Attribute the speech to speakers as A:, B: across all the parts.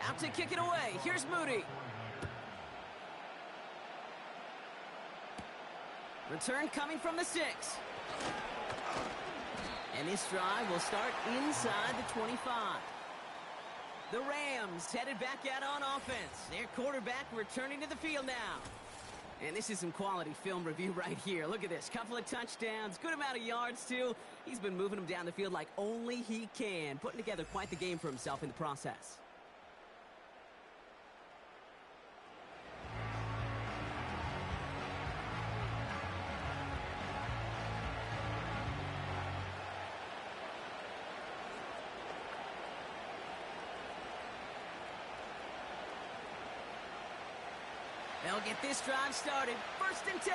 A: Out to kick it away. Here's Moody. Return coming from the 6. And this drive will start inside the 25. The Rams headed back out on offense. Their quarterback returning to the field now. And this is some quality film review right here. Look at this. Couple of touchdowns. Good amount of yards, too. He's been moving them down the field like only he can. Putting together quite the game for himself in the process. They'll get this drive started. 1st and 10.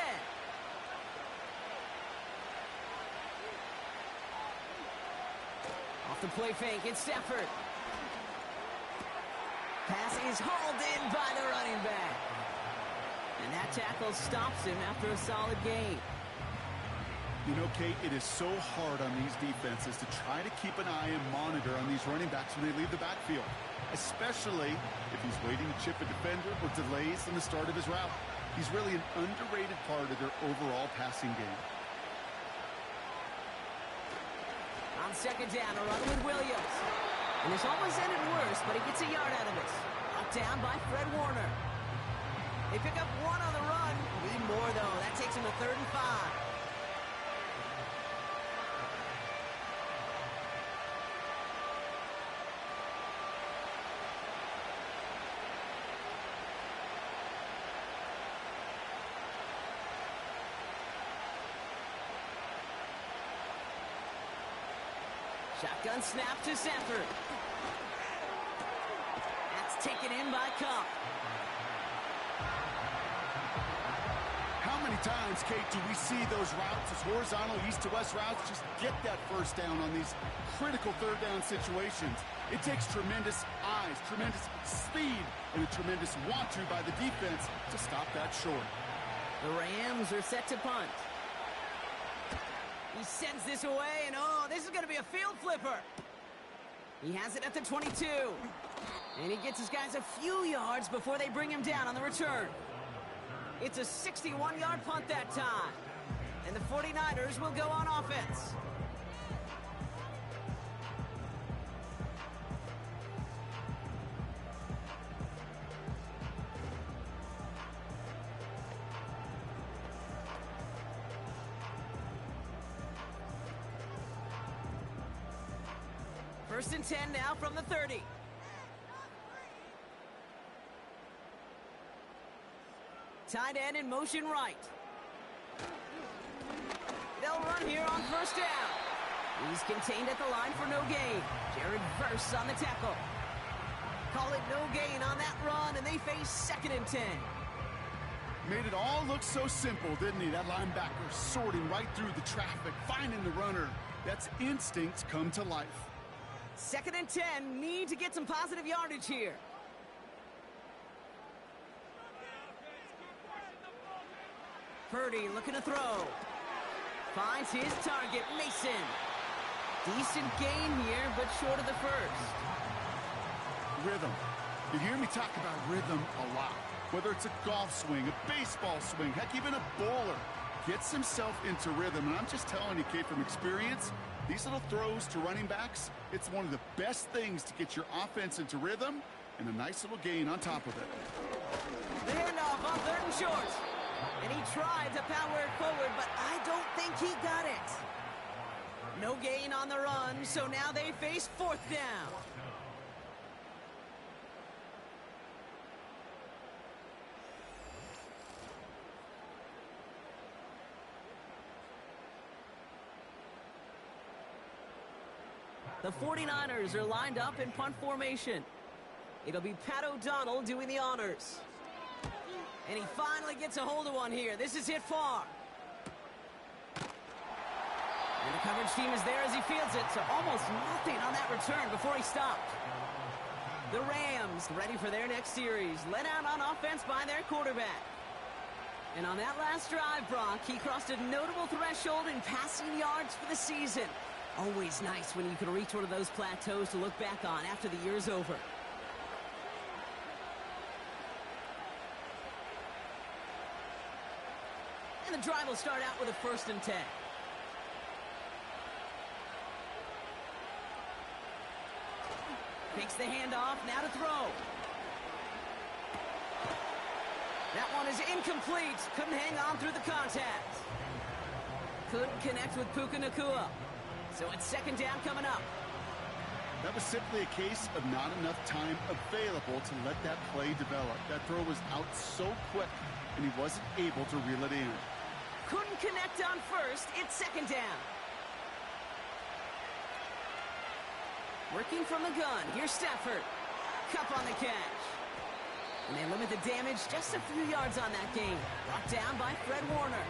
A: Off the play fake, it's Stafford. Pass is hauled in by the running back. And that tackle stops him after a solid gain.
B: You know, Kate, it is so hard on these defenses to try to keep an eye and monitor on these running backs when they leave the backfield, especially if he's waiting to chip a defender or delays in the start of his route. He's really an underrated part of their overall passing game.
A: On 2nd down, a run with Williams. And this almost ended worse, but he gets a yard out of this. Knocked down by Fred Warner. They pick up 1 on the run. Need more, though. That takes him to 3rd and 5. Shotgun snap to Stafford. That's taken in by Cup.
B: How many times, Kate, do we see those routes, those horizontal east-to-west routes, just get that first down on these critical 3rd down situations? It takes tremendous eyes, tremendous speed, and a tremendous want-to by the defense to stop that short.
A: The Rams are set to punt. He sends this away, and oh, this is going to be a field flipper. He has it at the 22. And he gets his guys a few yards before they bring him down on the return. It's a 61-yard punt that time. And the 49ers will go on offense. First and 10 now from the 30. Tight end in motion right. They'll run here on 1st down. He's contained at the line for no gain. Jared Verse on the tackle. Call it no gain on that run, and they face 2nd and 10.
B: Made it all look so simple, didn't he? That linebacker sorting right through the traffic, finding the runner. That's instincts come to life.
A: 2nd and 10, need to get some positive yardage here. Purdy looking to throw. Finds his target, Mason. Decent gain here, but short of the 1st.
B: Rhythm. You hear me talk about rhythm a lot. Whether it's a golf swing, a baseball swing, heck, even a bowler gets himself into rhythm. And I'm just telling you, Kate, from experience, these little throws to running backs, it's one of the best things to get your offense into rhythm and a nice little gain on top of it.
A: The handoff on 3rd and short. And he tried to power it forward, but I don't think he got it. No gain on the run, so now they face 4th down. The 49ers are lined up in punt formation. It'll be Pat O'Donnell doing the honors. And he finally gets a hold of one here. This is hit far. And the coverage team is there as he fields it, so almost nothing on that return before he stopped. The Rams ready for their next series, led out on offense by their quarterback. And on that last drive, Brock, he crossed a notable threshold in passing yards for the season. Always nice when you can reach one of those plateaus to look back on after the year's over. drive will start out with a 1st and 10. Takes the handoff, now to throw. That one is incomplete. Couldn't hang on through the contact. Couldn't connect with Puka Nacua. So it's 2nd down coming up.
B: That was simply a case of not enough time available to let that play develop. That throw was out so quick, and he wasn't able to reel it in.
A: Couldn't connect on 1st. It's 2nd down. Working from the gun. Here's Stafford. Cup on the catch. And they limit the damage just a few yards on that gain. Brought down by Fred Warner.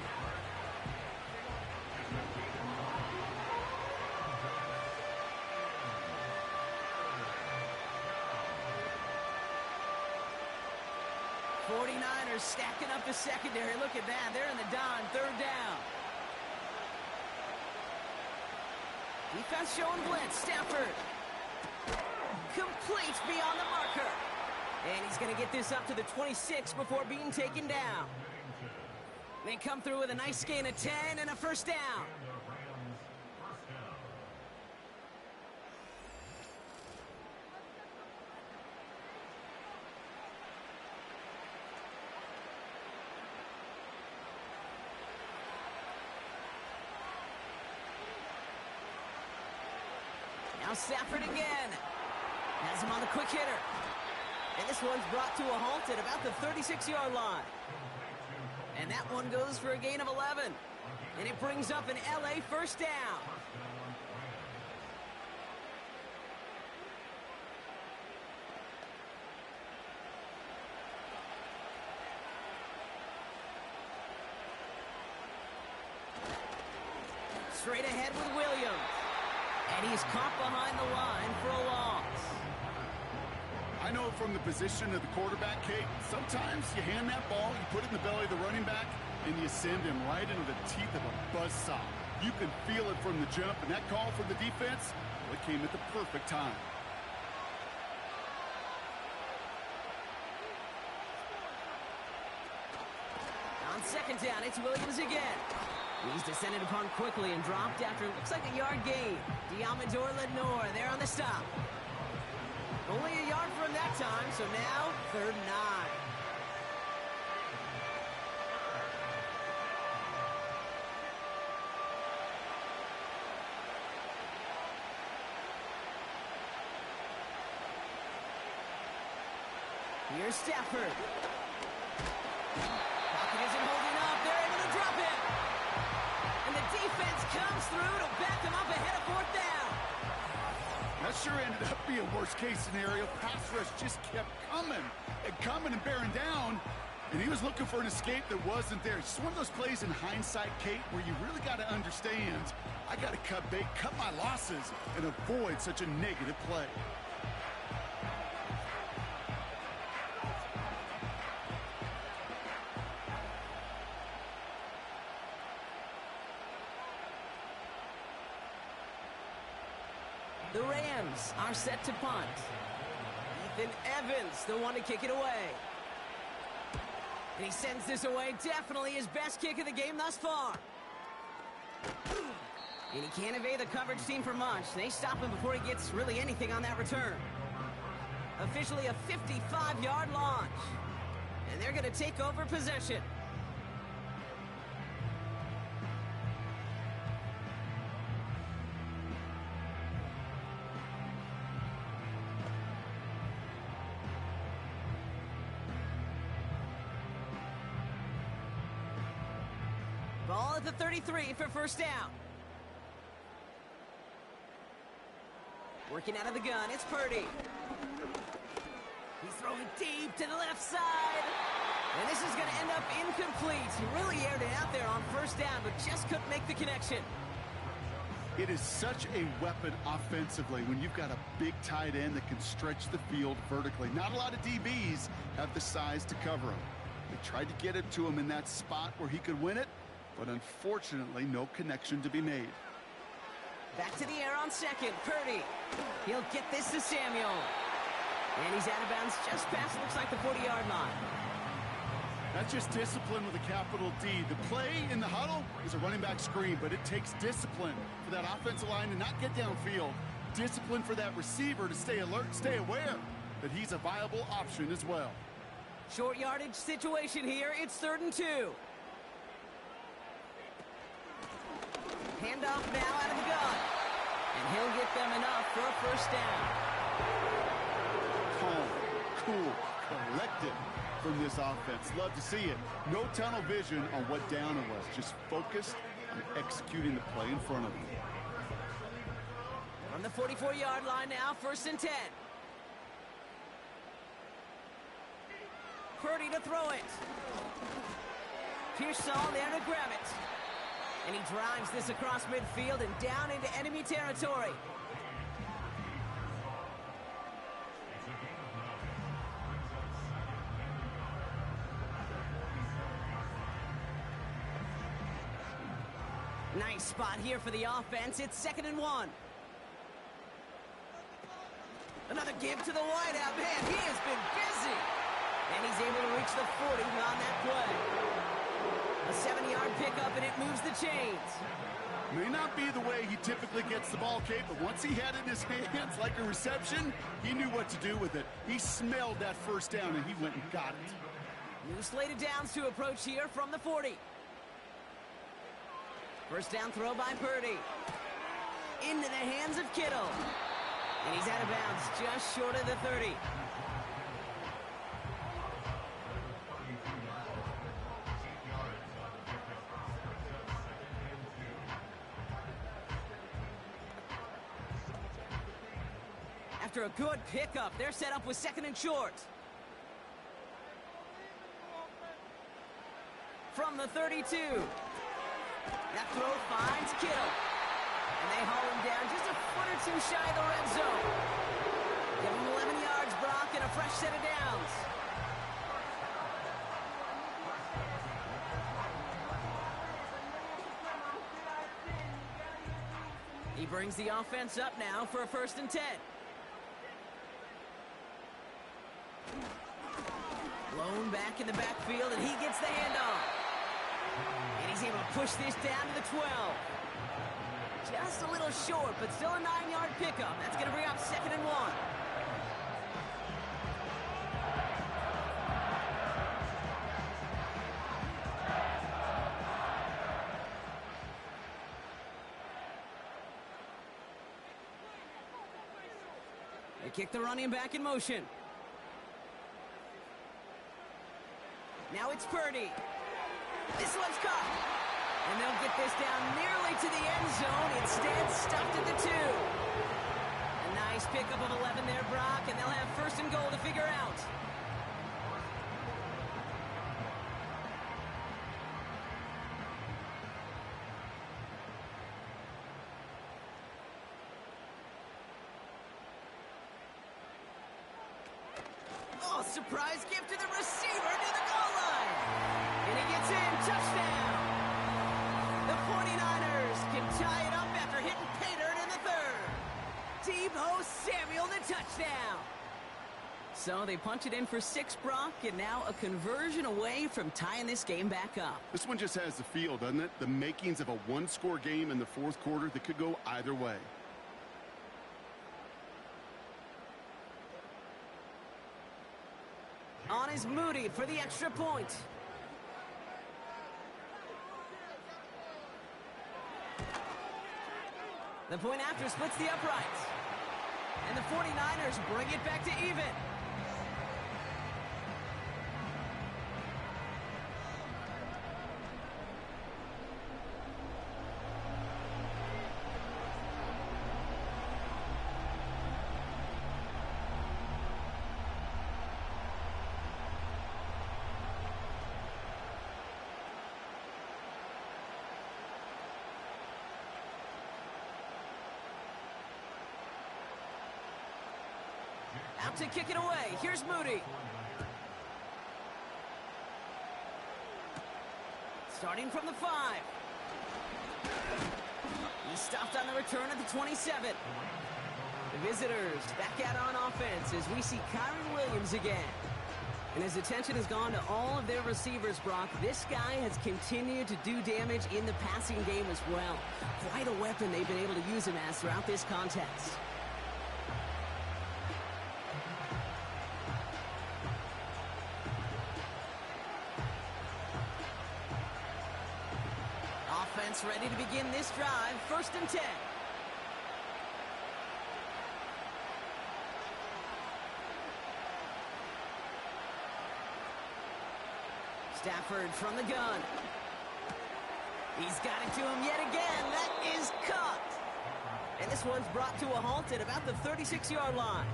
A: '49ers stacking up the secondary. Look at that. They're in the don. 3rd down. Defense showing blitz. Stafford. Complete beyond the marker. And he's going to get this up to the 26 before being taken down. They come through with a nice gain of 10 and a 1st down. Now Stafford again. Has him on the quick hitter. And this one's brought to a halt at about the 36-yard line. And that one goes for a gain of 11. And it brings up an LA 1st down. Straight ahead with Williams. And he's caught behind the line for a loss.
B: I know from the position of the quarterback, Kate, sometimes you hand that ball, you put it in the belly of the running back, and you send him right into the teeth of a buzzsaw. You can feel it from the jump, and that call from the defense, well, it came at the perfect time.
A: On 2nd down, it's Williams again. He's descended upon quickly and dropped after it looks like a yard gain. Diamador Lenore there on the stop. Only a yard for him that time, so now 3rd and 9. Here's Stafford. Pocket isn't holding up. They're able to drop it. And the defense comes through to back them up ahead of 4th down.
B: That sure ended up being worst-case scenario. Pass rush just kept coming and bearing down, and he was looking for an escape that wasn't there. It's just one of those plays in hindsight, Kate, where you really got to understand, I got to cut bait, cut my losses, and avoid such a negative play.
A: The Rams are set to punt. Ethan Evans, the one to kick it away. And he sends this away. Definitely his best kick of the game thus far. And he can't evade the coverage team for much. They stop him before he gets really anything on that return. Officially a 55-yard launch. And they're going to take over possession. Ball at the 33 for 1st down. Working out of the gun, it's Purdy. He's throwing deep to the left side. And this is going to end up incomplete. He really aired it out there on 1st down, but just couldn't make the connection.
B: It is such a weapon offensively when you've got a big tight end that can stretch the field vertically. Not a lot of DBs have the size to cover him. They tried to get it to him in that spot where he could win it, but unfortunately, no connection to be made.
A: Back to the air on 2nd. Purdy. He'll get this to Samuel. And he's out of bounds just past, looks like, the 40-yard line.
B: That's just discipline with a capital D. The play in the huddle is a running back screen, but it takes discipline for that offensive line to not get downfield. Discipline for that receiver to stay alert, stay aware that he's a viable option as well.
A: Short yardage situation here. It's 3rd and 2. Handoff now out of the gun. And he'll get them enough for a first down.
B: Calm, cool, collected from this offense. Love to see it. No tunnel vision on what down it was. Just focused on executing the play in front of them.
A: From the 44-yard line now, 1st and 10. Purdy to throw it. Pearsall there to grab it. And he drives this across midfield and down into enemy territory. Nice spot here for the offense. It's 2nd and 1. Another give to the wideout. Man, he has been busy. And he's able to reach the 40 on that play. A 7-yard pickup, and it moves the chains.
B: May not be the way he typically gets the ball, Kate, but once he had it in his hands like a reception, he knew what to do with it. He smelled that first down, and he went and got it.
A: New slated downs to approach here from the 40. First down throw by Purdy. Into the hands of Kittle. And he's out of bounds just short of the 30. After a good pickup, they're set up with 2nd and short. From the 32. That throw finds Kittle. And they haul him down just a foot or two shy of the red zone. Give him 11 yards, Brock, and a fresh set of downs. He brings the offense up now for a 1st and 10. Blown back in the backfield, and he gets the handoff. And he's able to push this down to the 12. Just a little short, but still a 9-yard pickup. That's going to bring up 2nd and 1. They kick the running back in motion. Now it's Purdy. This one's caught. And they'll get this down nearly to the end zone. Instead, stuffed at the 2. A nice pickup of 11 there, Brock, and they'll have 1st and goal to figure out. Oh, surprise gift to the receiver near the goal line. And he gets in. Touchdown. The 49ers can tie it up after hitting pay dirt in the 3rd. Deebo Samuel, the touchdown. So they punch it in for 6, Brock, and now a conversion away from tying this game back up.
B: This one just has the feel, doesn't it? The makings of a one-score game in the 4th quarter that could go either way.
A: On is Moody for the extra point. The point after splits the uprights. And the 49ers bring it back to even. Out to kick it away. Here's Moody. Starting from the 5. He's stopped on the return at the 27. The visitors back out on offense as we see Kyron Williams again. And his attention has gone to all of their receivers, Brock. This guy has continued to do damage in the passing game as well. Quite a weapon they've been able to use him as throughout this contest. Offense ready to begin this drive. 1st and 10. Stafford from the gun. He's got it to him yet again. That is caught. And this one's brought to a halt at about the 36-yard line.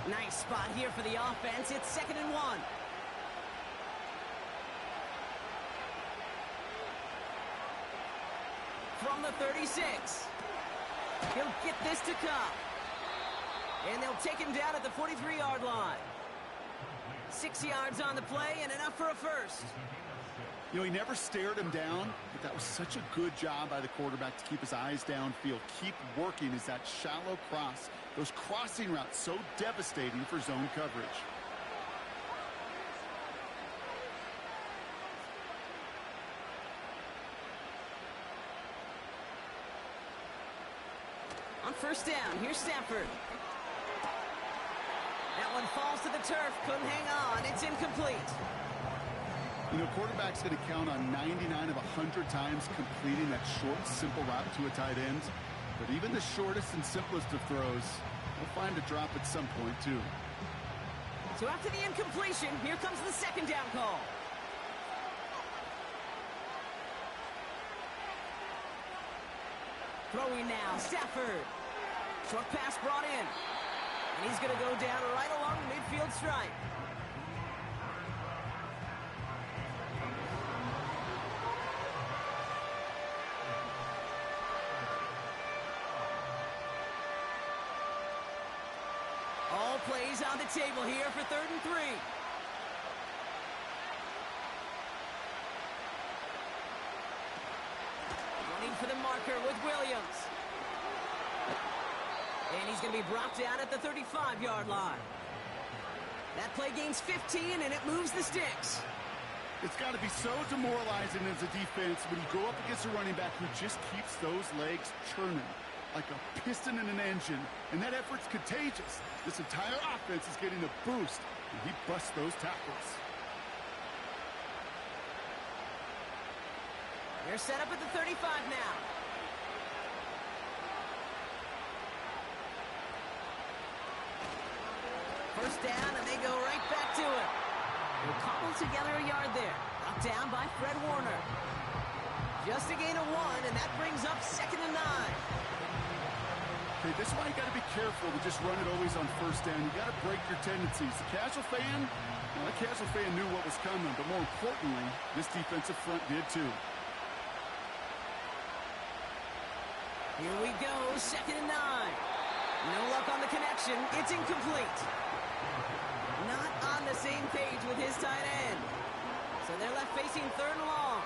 A: Nice spot here for the offense. It's 2nd and 1. From the 36. He'll get this to come. And they'll take him down at the 43-yard line. 6 yards on the play and enough for a first.
B: You know, he never stared him down, but that was such a good job by the quarterback to keep his eyes downfield. Keep working as that shallow cross. Those crossing routes so devastating for zone coverage.
A: On 1st down, here's Stafford. That one falls to the turf. Couldn't hang on. It's incomplete.
B: You know, quarterback's going to count on 99 of 100 times completing that short, simple route to a tight end. But even the shortest and simplest of throws will find a drop at some point, too.
A: So after the incompletion, here comes the 2nd down call. Throwing now, Stafford. Short pass brought in. And he's going to go down right along the midfield stripe. All plays on the table here for 3rd and 3. Running for the marker with Williams. And he's going to be brought down at the 35-yard line. That play gains 15, and it moves the sticks.
B: It's got to be so demoralizing as a defense when you go up against a running back who just keeps those legs churning like a piston in an engine, and that effort's contagious. This entire offense is getting a boost, and he busts those tackles.
A: They're set up at the 35 now. First down, and they go right back to it. They'll cobble together a yard there. Brought down by Fred Warner. Just a gain of 1, and that brings up 2nd and 9.
B: Okay, this is why you got to be careful to just run it always on 1st down. You got to break your tendencies. The casual fan, well, that casual fan knew what was coming, but more importantly, this defensive front did too.
A: Here we go, 2nd and 9. No luck on the connection. It's incomplete. Not on the same page with his tight end. So they're left facing 3rd and long.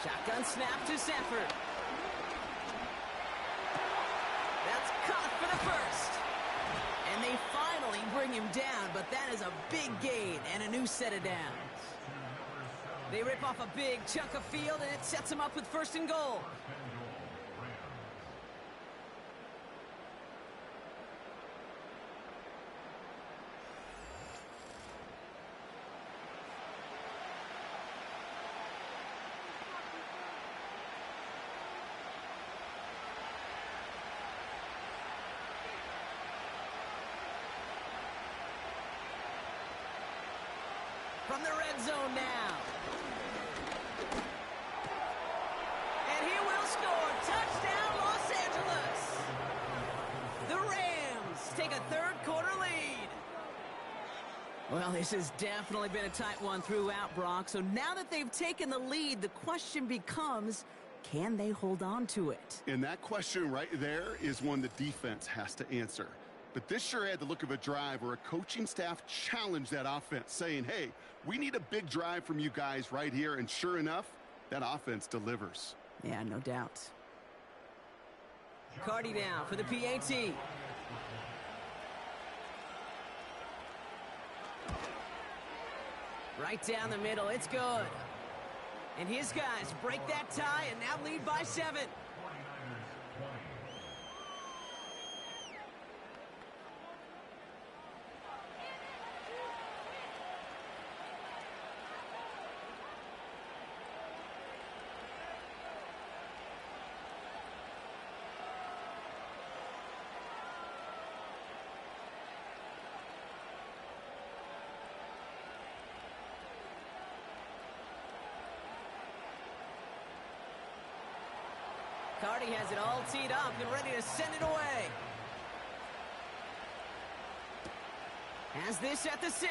A: Shotgun snap to Stafford. That's caught for the first. And they finally bring him down, but that is a big gain and a new set of downs. They rip off a big chunk of field, and it sets them up with 1st and goal. From the red zone now. And he will score. Touchdown, Los Angeles. The Rams take a 3rd quarter lead. Well, this has definitely been a tight one throughout, Brock. So now that they've taken the lead, the question becomes, can they hold on to it?
B: And that question right there is one the defense has to answer. But this sure had the look of a drive where a coaching staff challenged that offense, saying, hey, we need a big drive from you guys right here. And sure enough, that offense delivers.
A: Yeah, no doubt. Cardi now for the PAT. Right down the middle, it's good. And his guys break that tie and now lead by 7. Cardi has it all teed up and ready to send it away. Has this at the 6.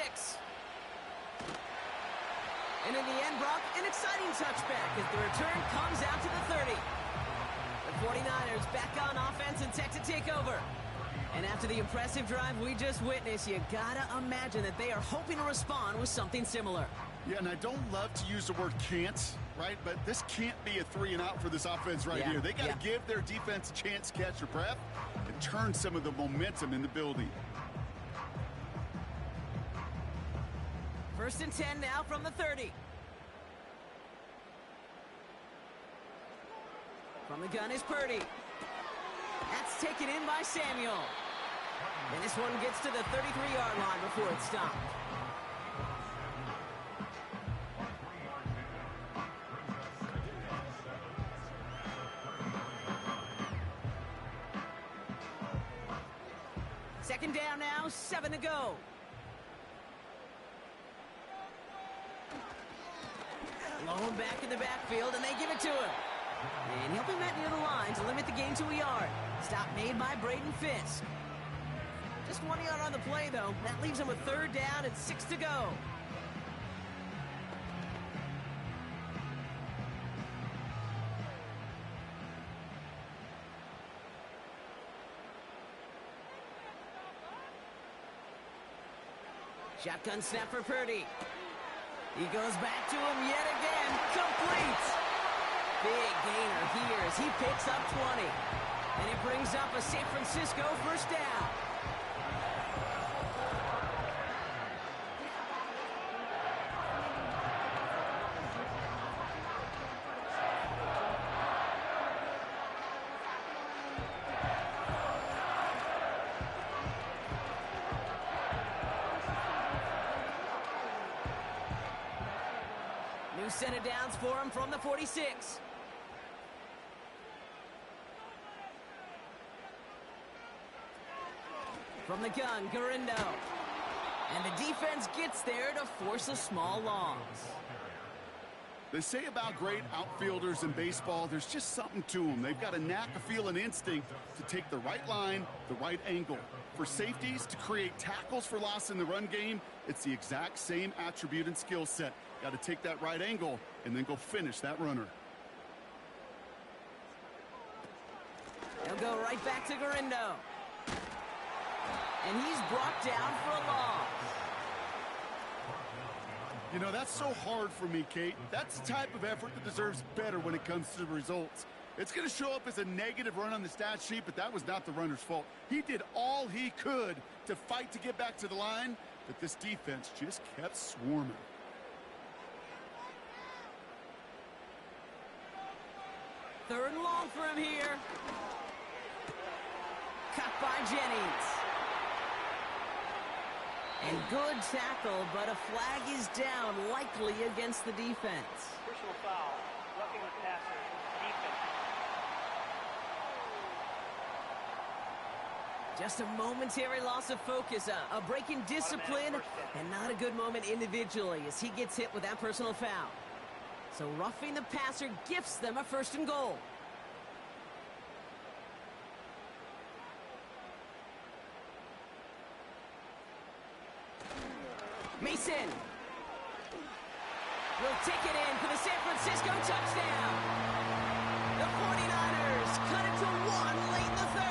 A: And in the end, Brock, an exciting touchback as the return comes out to the 30. The 49ers back on offense and tech to take over. And after the impressive drive we just witnessed, you gotta imagine that they are hoping to respond with something similar.
B: Yeah, and I don't love to use the word can't, right? But this can't be a 3-and-out for this offense right here. They got to give their defense a chance to catch their breath and turn some of the momentum in the building.
A: 1st and 10 now from the 30. From the gun is Purdy. That's taken in by Samuel. And this one gets to the 33-yard line before it's stopped. Second down now, 7 to go. Low back in the backfield, and they give it to him. And he'll be met near the line to limit the gain to a yard. Stop made by Braden Fisk. Just 1 yard on the play, though. That leaves him with 3rd down and 6 to go. Shotgun snap for Purdy. He goes back to him yet again. Complete. Big gainer here as he picks up 20. And it brings up a San Francisco 1st down. New set of downs for him from the 46. From the gun, Garindo. And the defense gets there to force a small loss.
B: They say about great outfielders in baseball, there's just something to them. They've got a knack, a feel, an instinct to take the right line, the right angle. For safeties, to create tackles for loss in the run game, it's the exact same attribute and skill set. Got to take that right angle and then go finish that runner.
A: He'll go right back to Garindo. And he's brought down for a loss.
B: You know, that's so hard for me, Kate. That's the type of effort that deserves better when it comes to the results. It's going to show up as a negative run on the stat sheet, but that was not the runner's fault. He did all he could to fight to get back to the line, but this defense just kept swarming.
A: Third and long for him here. Cut by Jennings. And good tackle, but a flag is down, likely against the defense.
C: Personal foul, roughing the passer, defense.
A: Just a momentary loss of focus, a break in discipline, and not a good moment individually as he gets hit with that personal foul. So roughing the passer gifts them a 1st and goal. Mason will take it in for the San Francisco touchdown. The 49ers cut it to 1 late in the third.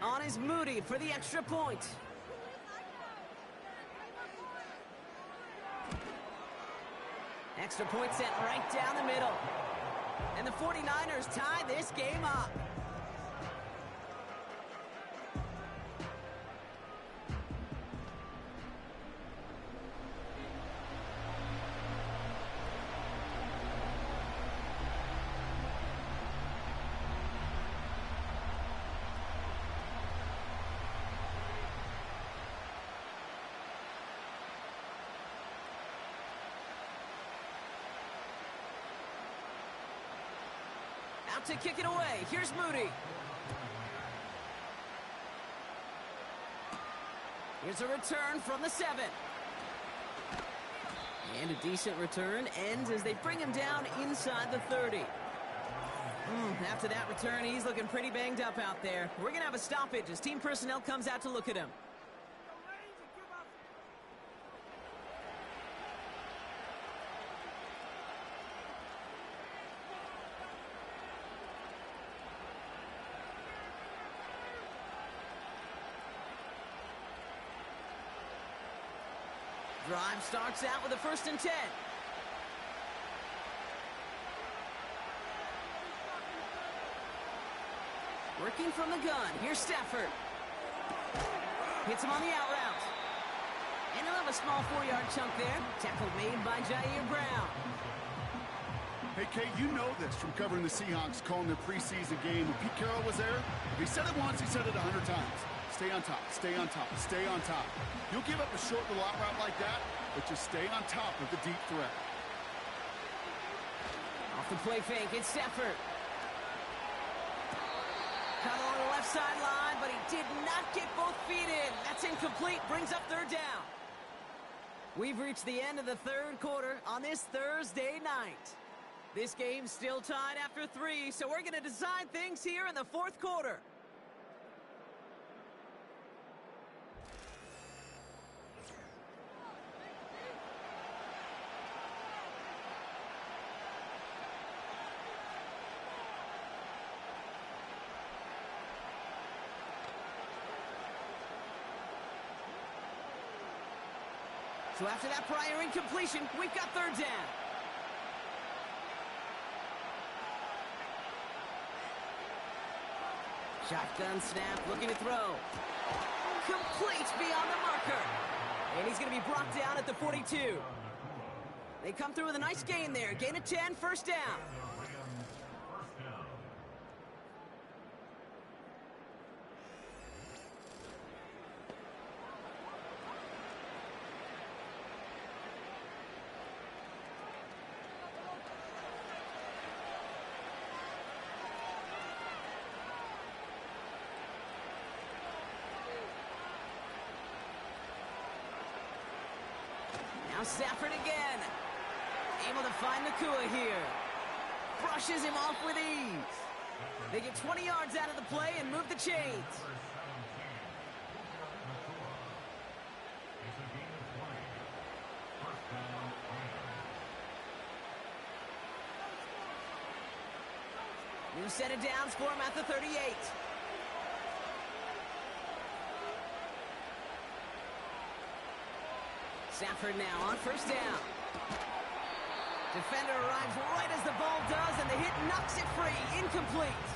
A: On is Moody for the extra point. Extra point sent right down the middle. And the 49ers tie this game up. Out to kick it away. Here's Moody. Here's a return from the 7. And a decent return ends as they bring him down inside the 30. After that return, he's looking pretty banged up out there. We're going to have a stoppage as team personnel comes out to look at him. Drive starts out with a 1st and 10. Working from the gun. Here's Stafford. Hits him on the out route. And he'll have a small 4-yard chunk there. Tackle made by Jair Brown.
B: Hey, Kate, you know this from covering the Seahawks, calling their preseason game. When Pete Carroll was there, if he said it once, he said it 100 times. Stay on top, stay on top, stay on top. You'll give up a short little out route like that, but just stay on top of the deep threat.
A: Off the play fake, it's Stafford. Cut along the left sideline, but he did not get both feet in. That's incomplete, brings up 3rd down. We've reached the end of the 3rd quarter on this Thursday night. This game's still tied after 3, so we're going to decide things here in the 4th quarter. So after that prior incompletion, we've got 3rd down. Shotgun snap, looking to throw. Complete beyond the marker. And he's going to be brought down at the 42. They come through with a nice gain there. Gain of 10, 1st down. Now Stafford again. Able to find Nakua here. Brushes him off with ease. They get 20 yards out of the play and move the chains. New set of downs for him at the 38. Stafford now on 1st down. Defender arrives right as the ball does, and the hit knocks it free. Incomplete.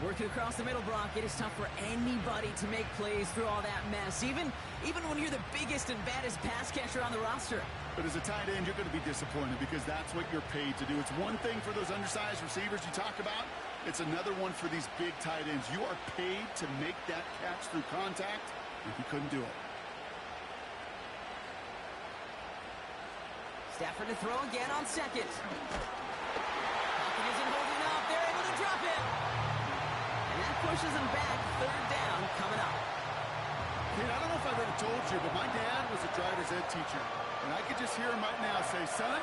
A: Working across the middle, Brock, it is tough for anybody to make plays through all that mess, even when you're the biggest and baddest pass catcher on the roster.
B: But as a tight end, you're going to be disappointed because that's what you're paid to do. It's one thing for those undersized receivers you talk about, It's another one for these big tight ends. You are paid to make that catch through contact, and he couldn't do it.
A: Stafford to throw again on second. Pocket isn't holding up. They're able to drop it. And that pushes them back. Third down coming up.
B: Kid, I don't know if I've ever told you, but my dad was a driver's ed teacher. And I could just hear him right now say, son,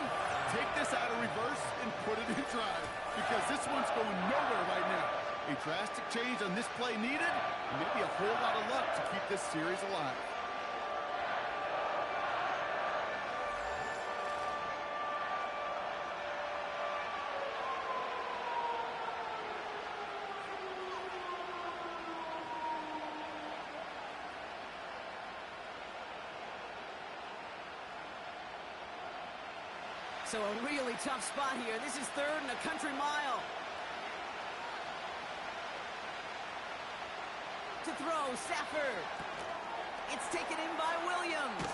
B: take this out of reverse and put it in drive. Because this one's going nowhere right now. A drastic change on this play needed, and maybe a whole lot of luck to keep this series alive.
A: So a really tough spot here. This is third and a country mile. To throw, Stafford. It's taken in by Williams.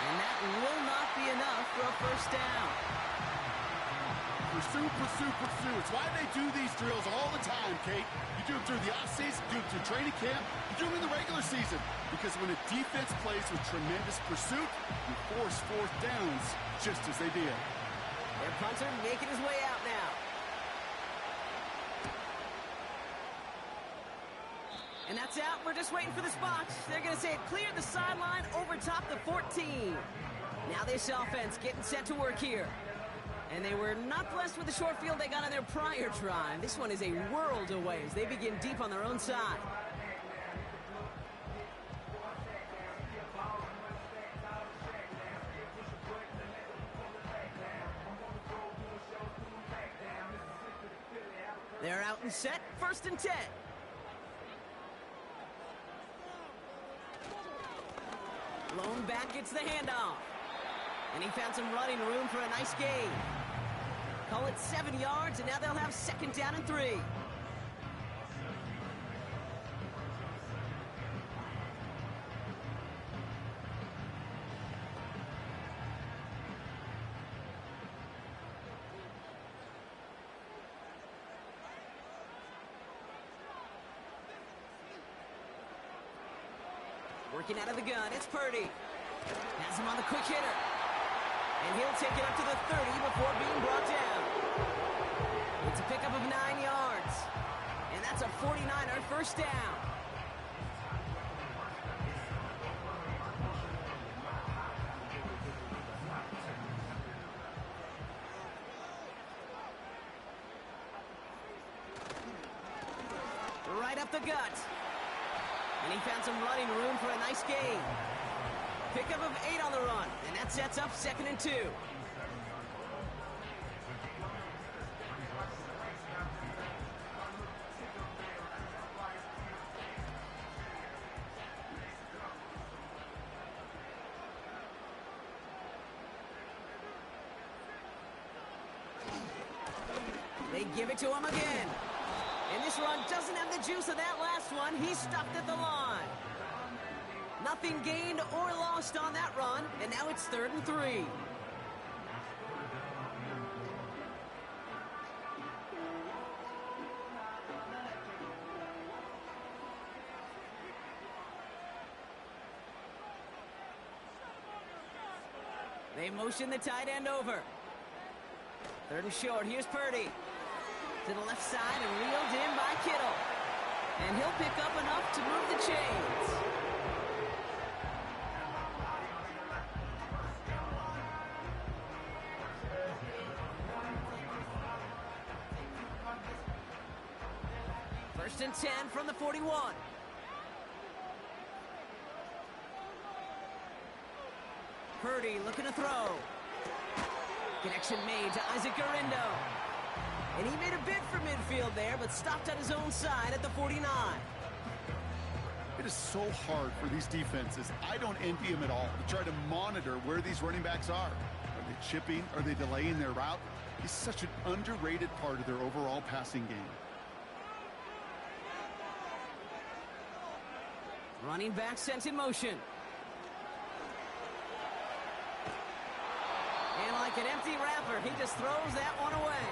A: And that will not be enough for a first down.
B: Pursue, pursue, pursue. It's why they do these drills all the time, Kate. You do it through the offseason, you do it through training camp, you do it in the regular season. Because when a defense plays with tremendous pursuit, you force fourth downs just as they did.
A: Their punter making his way out now. And that's out. We're just waiting for this box. They're going to say it cleared the sideline over top the 14. Now this offense getting set to work here. And they were not blessed with the short field they got on their prior drive. This one is a world away as they begin deep on their own side. They're out and set, 1st and 10. Lone back gets the handoff. And he found some running room for a nice gain. Call it 7 yards, and now they'll have 2nd down and 3. Working out of the gun, it's Purdy. Has him on the quick hitter. And he'll take it up to the 30 before being brought down. It's a pickup of 9 yards. And that's a 49er first down. Right up the gut. And he found some running room for a nice gain. Pickup of 8 on the run, and that sets up 2nd and 2. They give it to him again. And this run doesn't have the juice of that last one. He's stopped at the line. Nothing gained or lost on that run, and now it's 3rd and 3. They motion the tight end over. 3rd and short. Here's Purdy. To the left side and reeled in by Kittle. And he'll pick up enough to move the chains. First and 10 from the 41. Purdy looking to throw. Connection made to Isaac Garindo. And he made a bid for midfield there, but stopped on his own side at the 49.
B: It is so hard for these defenses. I don't envy them at all to try to monitor where these running backs are. Are they chipping? Are they delaying their route? He's such an underrated part of their overall passing game.
A: Running back sent in motion. And like an empty wrapper, he just throws that one away.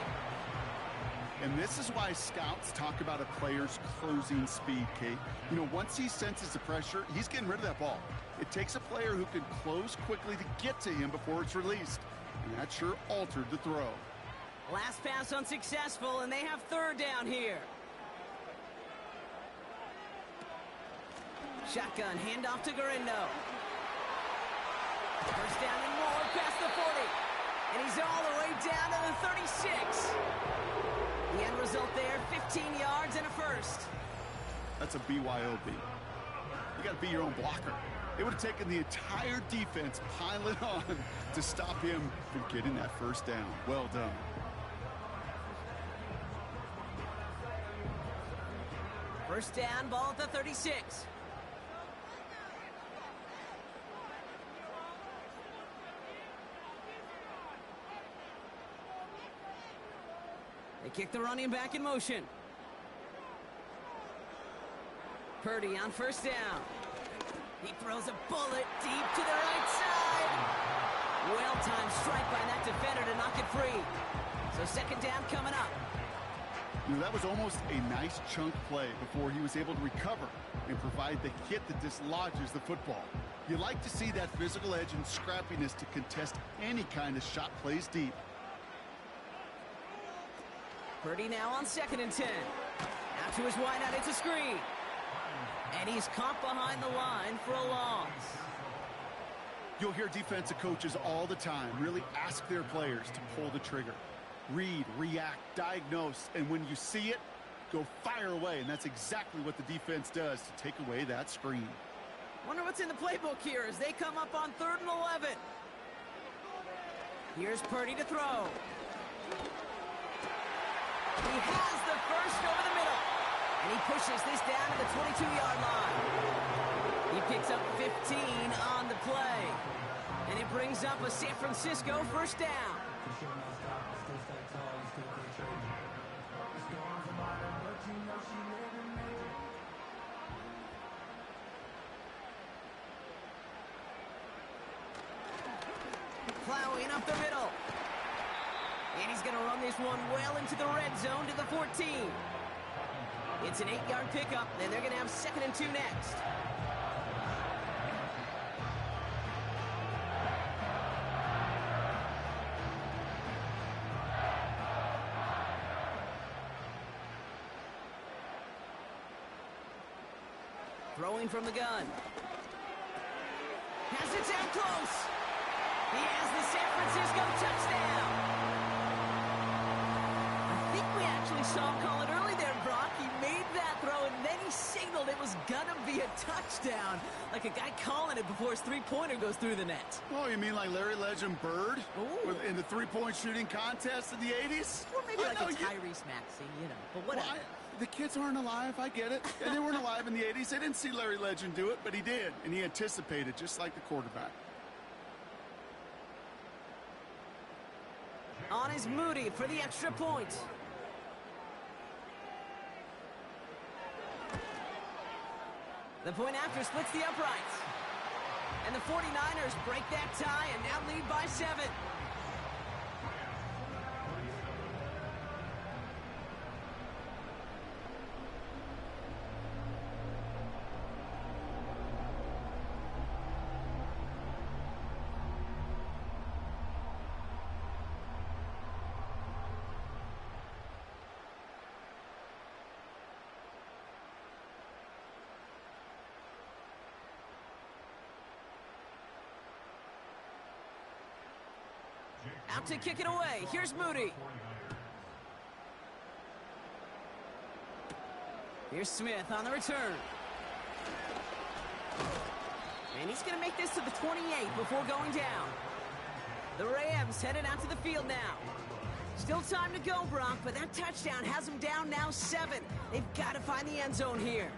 B: And this is why scouts talk about a player's closing speed, Kate. You know, once he senses the pressure, he's getting rid of that ball. It takes a player who can close quickly to get to him before it's released. And that sure altered the throw.
A: Last pass unsuccessful, and they have third down here. Shotgun handoff to Garindo. First down and more past the 40. And he's all the way down to the 36. The end result there, 15 yards and a first.
B: That's a BYOB. You got to be your own blocker. It would have taken the entire defense piling on to stop him from getting that first down. Well done.
A: First down, ball at the 36. They kick the running back in motion. Purdy on first down. He throws a bullet deep to the right side. Well-timed strike by that defender to knock it free. So second down coming up.
B: You know, that was almost a nice chunk play before he was able to recover and provide the hit that dislodges the football. You like to see that physical edge and scrappiness to contest any kind of shot plays deep.
A: Purdy now on 2nd and 10. Out to his wideout, it's a screen. And he's caught behind the line for a loss.
B: You'll hear defensive coaches all the time really ask their players to pull the trigger. Read, react, diagnose, and when you see it, go fire away. And that's exactly what the defense does to take away that screen.
A: Wonder what's in the playbook here as they come up on 3rd and 11. Here's Purdy to throw. He has the first over the middle. And he pushes this down to the 22-yard line. He picks up 15 on the play. And it brings up a San Francisco first down. Plowing up the middle. And he's going to run this one well into the red zone to the 14. It's an 8-yard pickup, and they're going to have 2nd and 2 next. Throwing from the gun. Has it down close. He has the San Francisco touchdown. I think we actually saw him call it early there, Brock. He made that throw, and then he signaled it was going to be a touchdown. Like a guy calling it before his three-pointer goes through the net.
B: Oh, you mean like Larry Legend Bird in the three-point shooting contest in the 80s?
A: Or maybe like a Tyrese Maxey, you know, but whatever.
B: Well, the kids aren't alive, I get it. And they weren't alive in the 80s. They didn't see Larry Legend do it, but he did. And he anticipated, just like the quarterback.
A: On is Moody for the extra point. The point after splits the uprights. And the 49ers break that tie and now lead by 7. Out to kick it away. Here's Moody. Here's Smith on the return. And he's going to make this to the 28 before going down. The Rams headed out to the field now. Still time to go, Brock, but that touchdown has them down now 7. They've got to find the end zone here.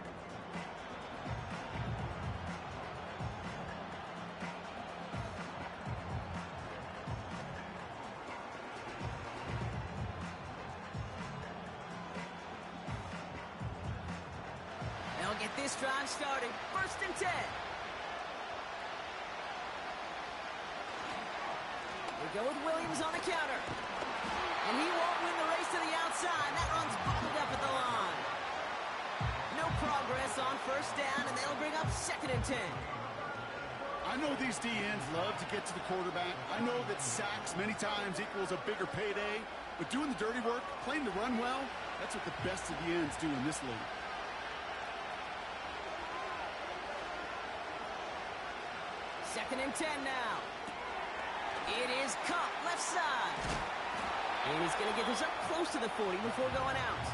A: Get this drive started. 1st and 10. They go with Williams on the counter. And he won't win the race to the outside. That run's bobbled up at the line. No progress on first down, and they'll bring up 2nd and 10.
B: I know these DNs love to get to the quarterback. I know that sacks many times equals a bigger payday. But doing the dirty work, playing the run well, that's what the best of the ends do in this league.
A: Second and 10 now. It is Cup, left side. And he's going to get this up close to the 40 before going out.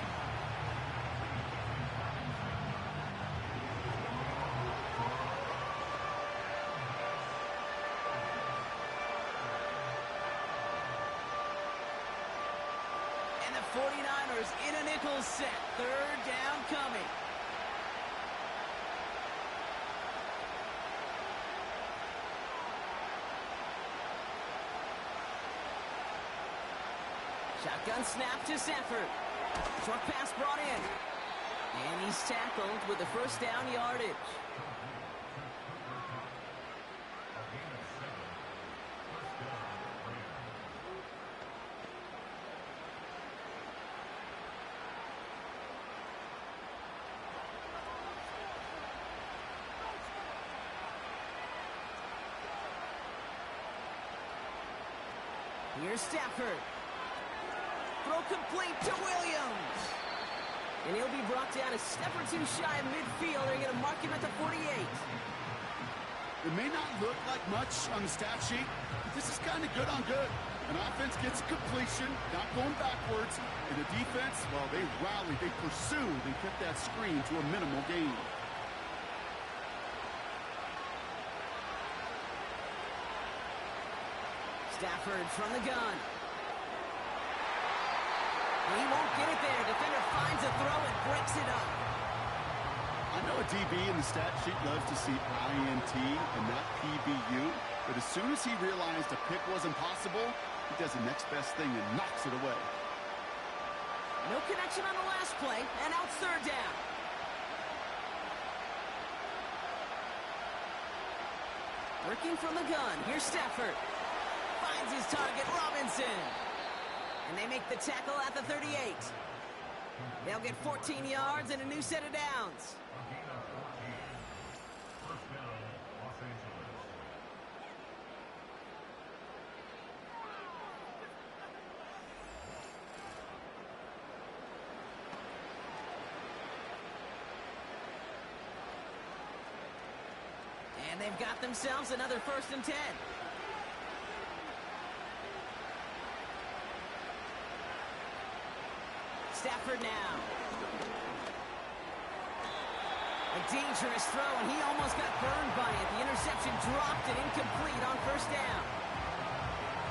A: And the 49ers in a nickel set. 3rd down coming. Shotgun snap to Sanford. Short pass brought in. And he's tackled with the first down yardage. Here's Stafford. Throw complete to Williams. And he'll be brought down a step or two shy of midfield. They're going to mark him at the 48.
B: It may not look like much on the stat sheet, but this is kind of good on good. An offense gets completion, not going backwards. And the defense, well, they rallied, they pursued, and kept that screen to a minimal gain.
A: Stafford from the gun. He won't get it there. Defender finds a throw and breaks it up.
B: I know a DB in the stat sheet loves to see INT and not PBU, but as soon as he realized a pick wasn't possible, he does the next best thing and knocks it away.
A: No connection on the last play, and out 3rd down. Working from the gun. Here's Stafford. Finds his target, Robinson. And they make the tackle at the 38. They'll get 14 yards and a new set of downs. And they've got themselves another 1st and 10. Stafford now. A dangerous throw, and he almost got burned by it. The interception dropped and incomplete on first down.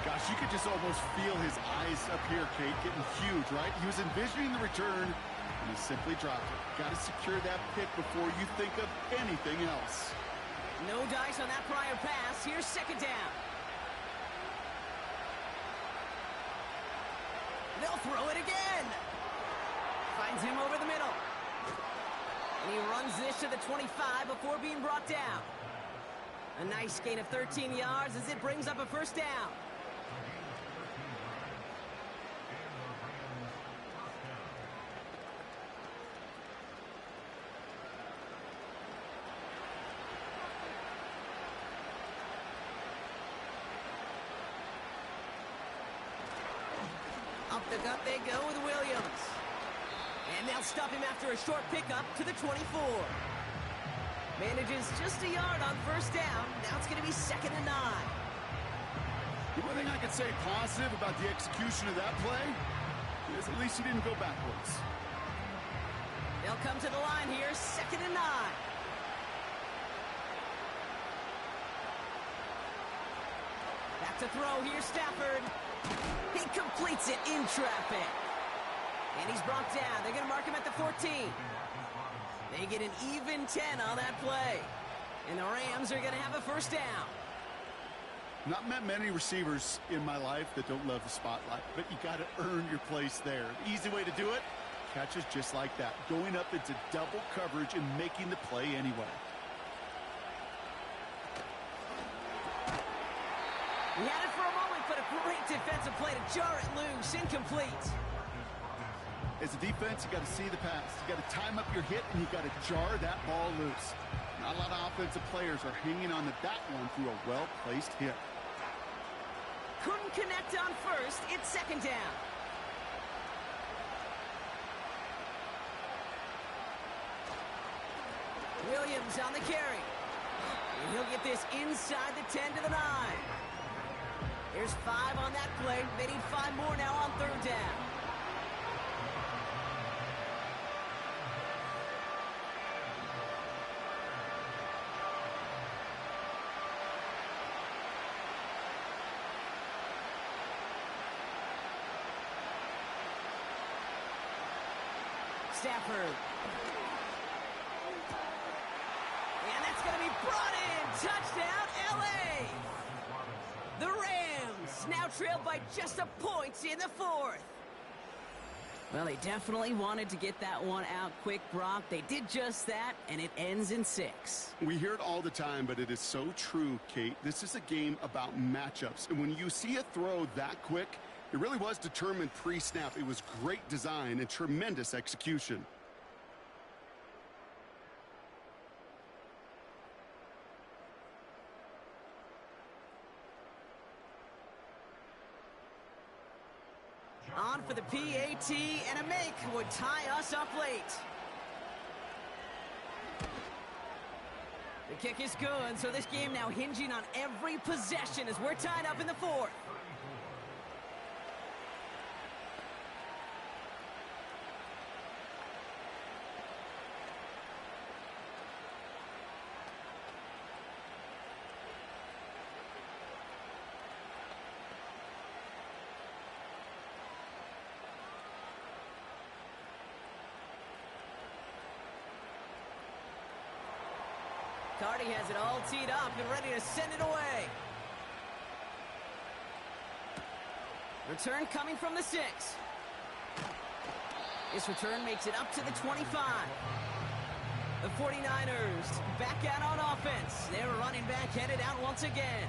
B: Gosh, you could just almost feel his eyes up here, Kate, getting huge, right? He was envisioning the return, and he simply dropped it. Got to secure that pick before you think of anything else.
A: No dice on that prior pass. Here's 2nd down. They'll throw it again. Finds him over the middle. And he runs this to the 25 before being brought down. A nice gain of 13 yards as it brings up a first down. Up the gut they go with Williams. And they'll stop him after a short pickup to the 24. Manages just a yard on first down. Now it's going to be 2nd and 9.
B: The one thing I could say positive about the execution of that play is at least he didn't go backwards.
A: They'll come to the line here, 2nd and 9. Back to throw, here's Stafford. He completes it in traffic. And he's brought down. They're going to mark him at the 14. They get an even 10 on that play. And the Rams are going to have a first down.
B: Not met many receivers in my life that don't love the spotlight, but you got to earn your place there. The easy way to do it, catches just like that, going up into double coverage and making the play anyway.
A: He had it for a moment, but a Great defensive play to jar it loose. Incomplete.
B: As a defense, you got to see the pass. You got to time up your hit, and you got to jar that ball loose. Not a lot of offensive players are hanging on to that one through a well-placed hit.
A: Couldn't connect on first. It's second down. Williams on the carry. And he'll get this inside the 10 to the 9. There's 5 on that play. They need 5 more now on third down. Stafford. And that's going to be brought in. Touchdown, L.A. The Rams now trailed by just a point in the fourth. Well, they definitely wanted to get that one out quick, Brock. They did just that, and it ends in 6.
B: We hear it all the time, but it is so true, Kate. This is a game about matchups. And when you see a throw that quick, it really was determined pre-snap. It was great design and tremendous execution.
A: On for the PAT, and a make would tie us up late. The kick is good, so this game now hinging on every possession as we're tied up in the fourth. Cardi has it all teed up and ready to send it away. Return coming from the 6. This return makes it up to the 25. The 49ers back out on offense. They're running back headed out once again.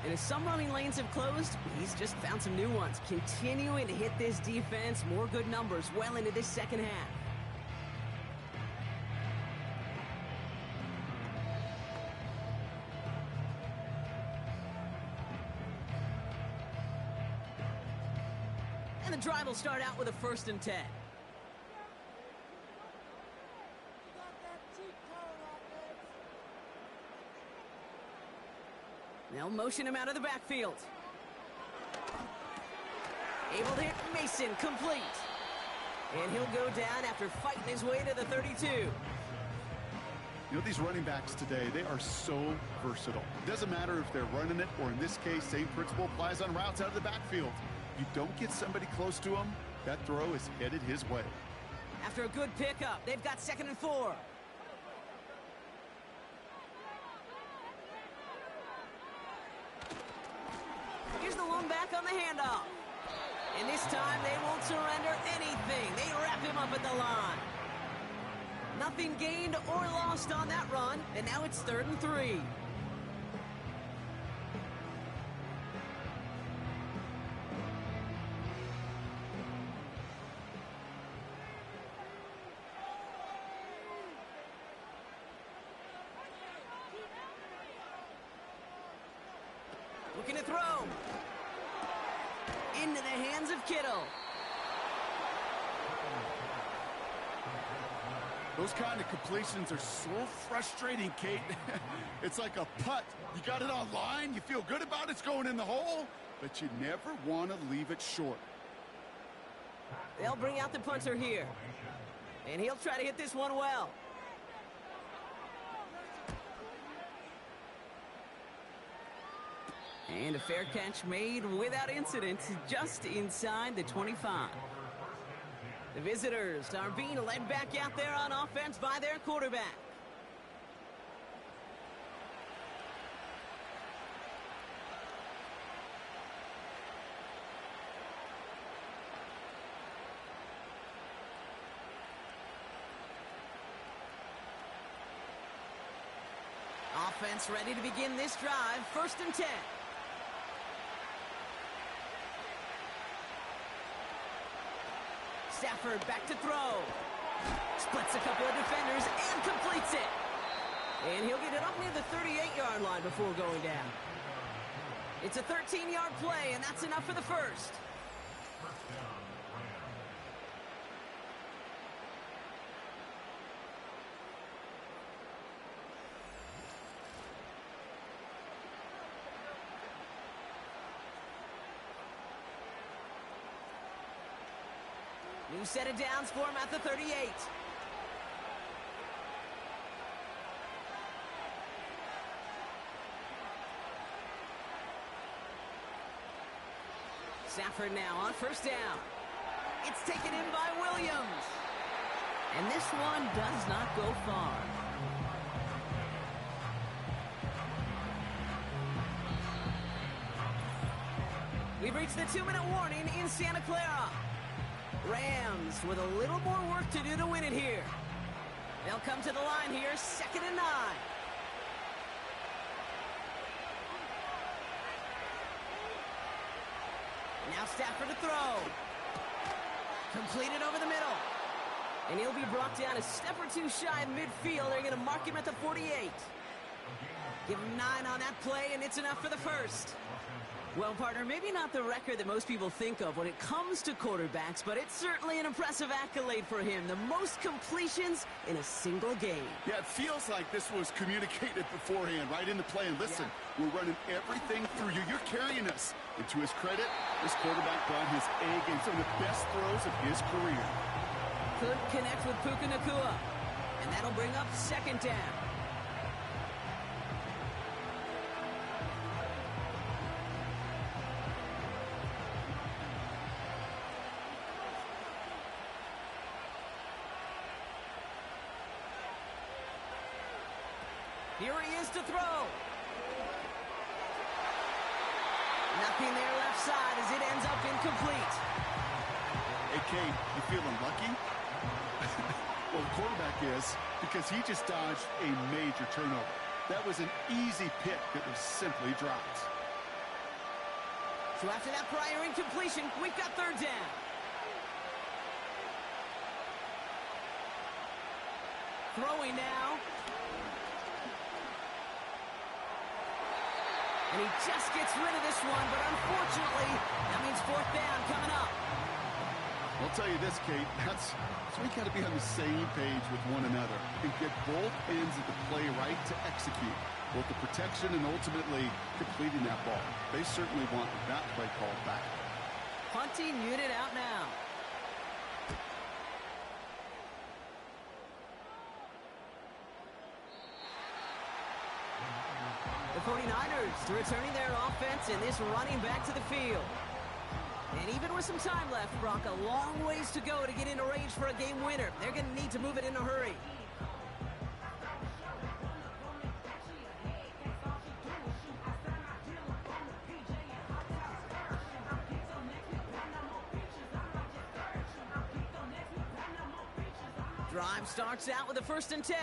A: And as some running lanes have closed, he's just found some new ones. Continuing to hit this defense, more good numbers well into this second half. The drive will start out with a 1st and 10. They'll motion him out of the backfield. Able to hit Mason, complete. And he'll go down after fighting his way to the 32.
B: You know, these running backs today, they are so versatile. It doesn't matter if they're running it, or in this case, same principle applies on routes out of the backfield. You don't get somebody close to him, that throw is headed his way.
A: After a good pickup, they've got 2nd and 4. Here's the lone back on the handoff. And this time, they won't surrender anything. They wrap him up at the line. Nothing gained or lost on that run, and now it's 3rd and 3. Looking to throw. Into the hands of Kittle.
B: Those kind of completions are so frustrating, Kate. It's like a putt. You got it on line, you feel good about it's going in the hole, but you never want to leave it short.
A: They'll bring out the punter here. And he'll try to hit this one well. And a fair catch made without incident, just inside the 25. The visitors are being led back out there on offense by their quarterback. Offense ready to begin this drive, 1st and 10. Stafford back to throw. Splits a couple of defenders and completes it. And he'll get it up near the 38-yard line before going down. It's a 13-yard play, and that's enough for the first. New set of downs for him at the 38. Stafford now on first down. It's taken in by Williams. And this one does not go far. We've reached the 2-minute warning in Santa Clara. Rams with a little more work to do to win it here. They'll come to the line here, 2nd and 9. Now Stafford to throw. Completed over the middle. And he'll be brought down a step or two shy of midfield. They're going to mark him at the 48. Give him 9 on that play, and it's enough for the first. Well, partner, maybe not the record that most people think of when it comes to quarterbacks, but it's certainly an impressive accolade for him. The most completions in a single game.
B: Yeah, it feels like this was communicated beforehand, right in the play. And listen, we're running everything through you. You're carrying us. And to his credit, this quarterback brought his A game, some of the best throws of his career.
A: Couldn't connect with Puka Nacua. And that'll bring up 2nd down. Here he is to throw. Nothing there left side as it ends up incomplete.
B: Hey, Kate, you feeling lucky? Well, the quarterback is, because he just dodged a major turnover. That was an easy pick that was simply dropped.
A: So after that prior incompletion, we've got 3rd down. Throwing now. And he just gets rid of this one, but unfortunately, that means 4th down coming up.
B: I'll tell you this, Kate, that's we got to be on the same page with one another and get both ends of the play right to execute both the protection and ultimately completing that ball. They certainly want that play called back.
A: Punting unit out now. The 49ers returning their offense and this running back to the field. And even with some time left, Brock, a long ways to go to get into range for a game winner. They're going to need to move it in a hurry. Drive starts out with a 1st and 10.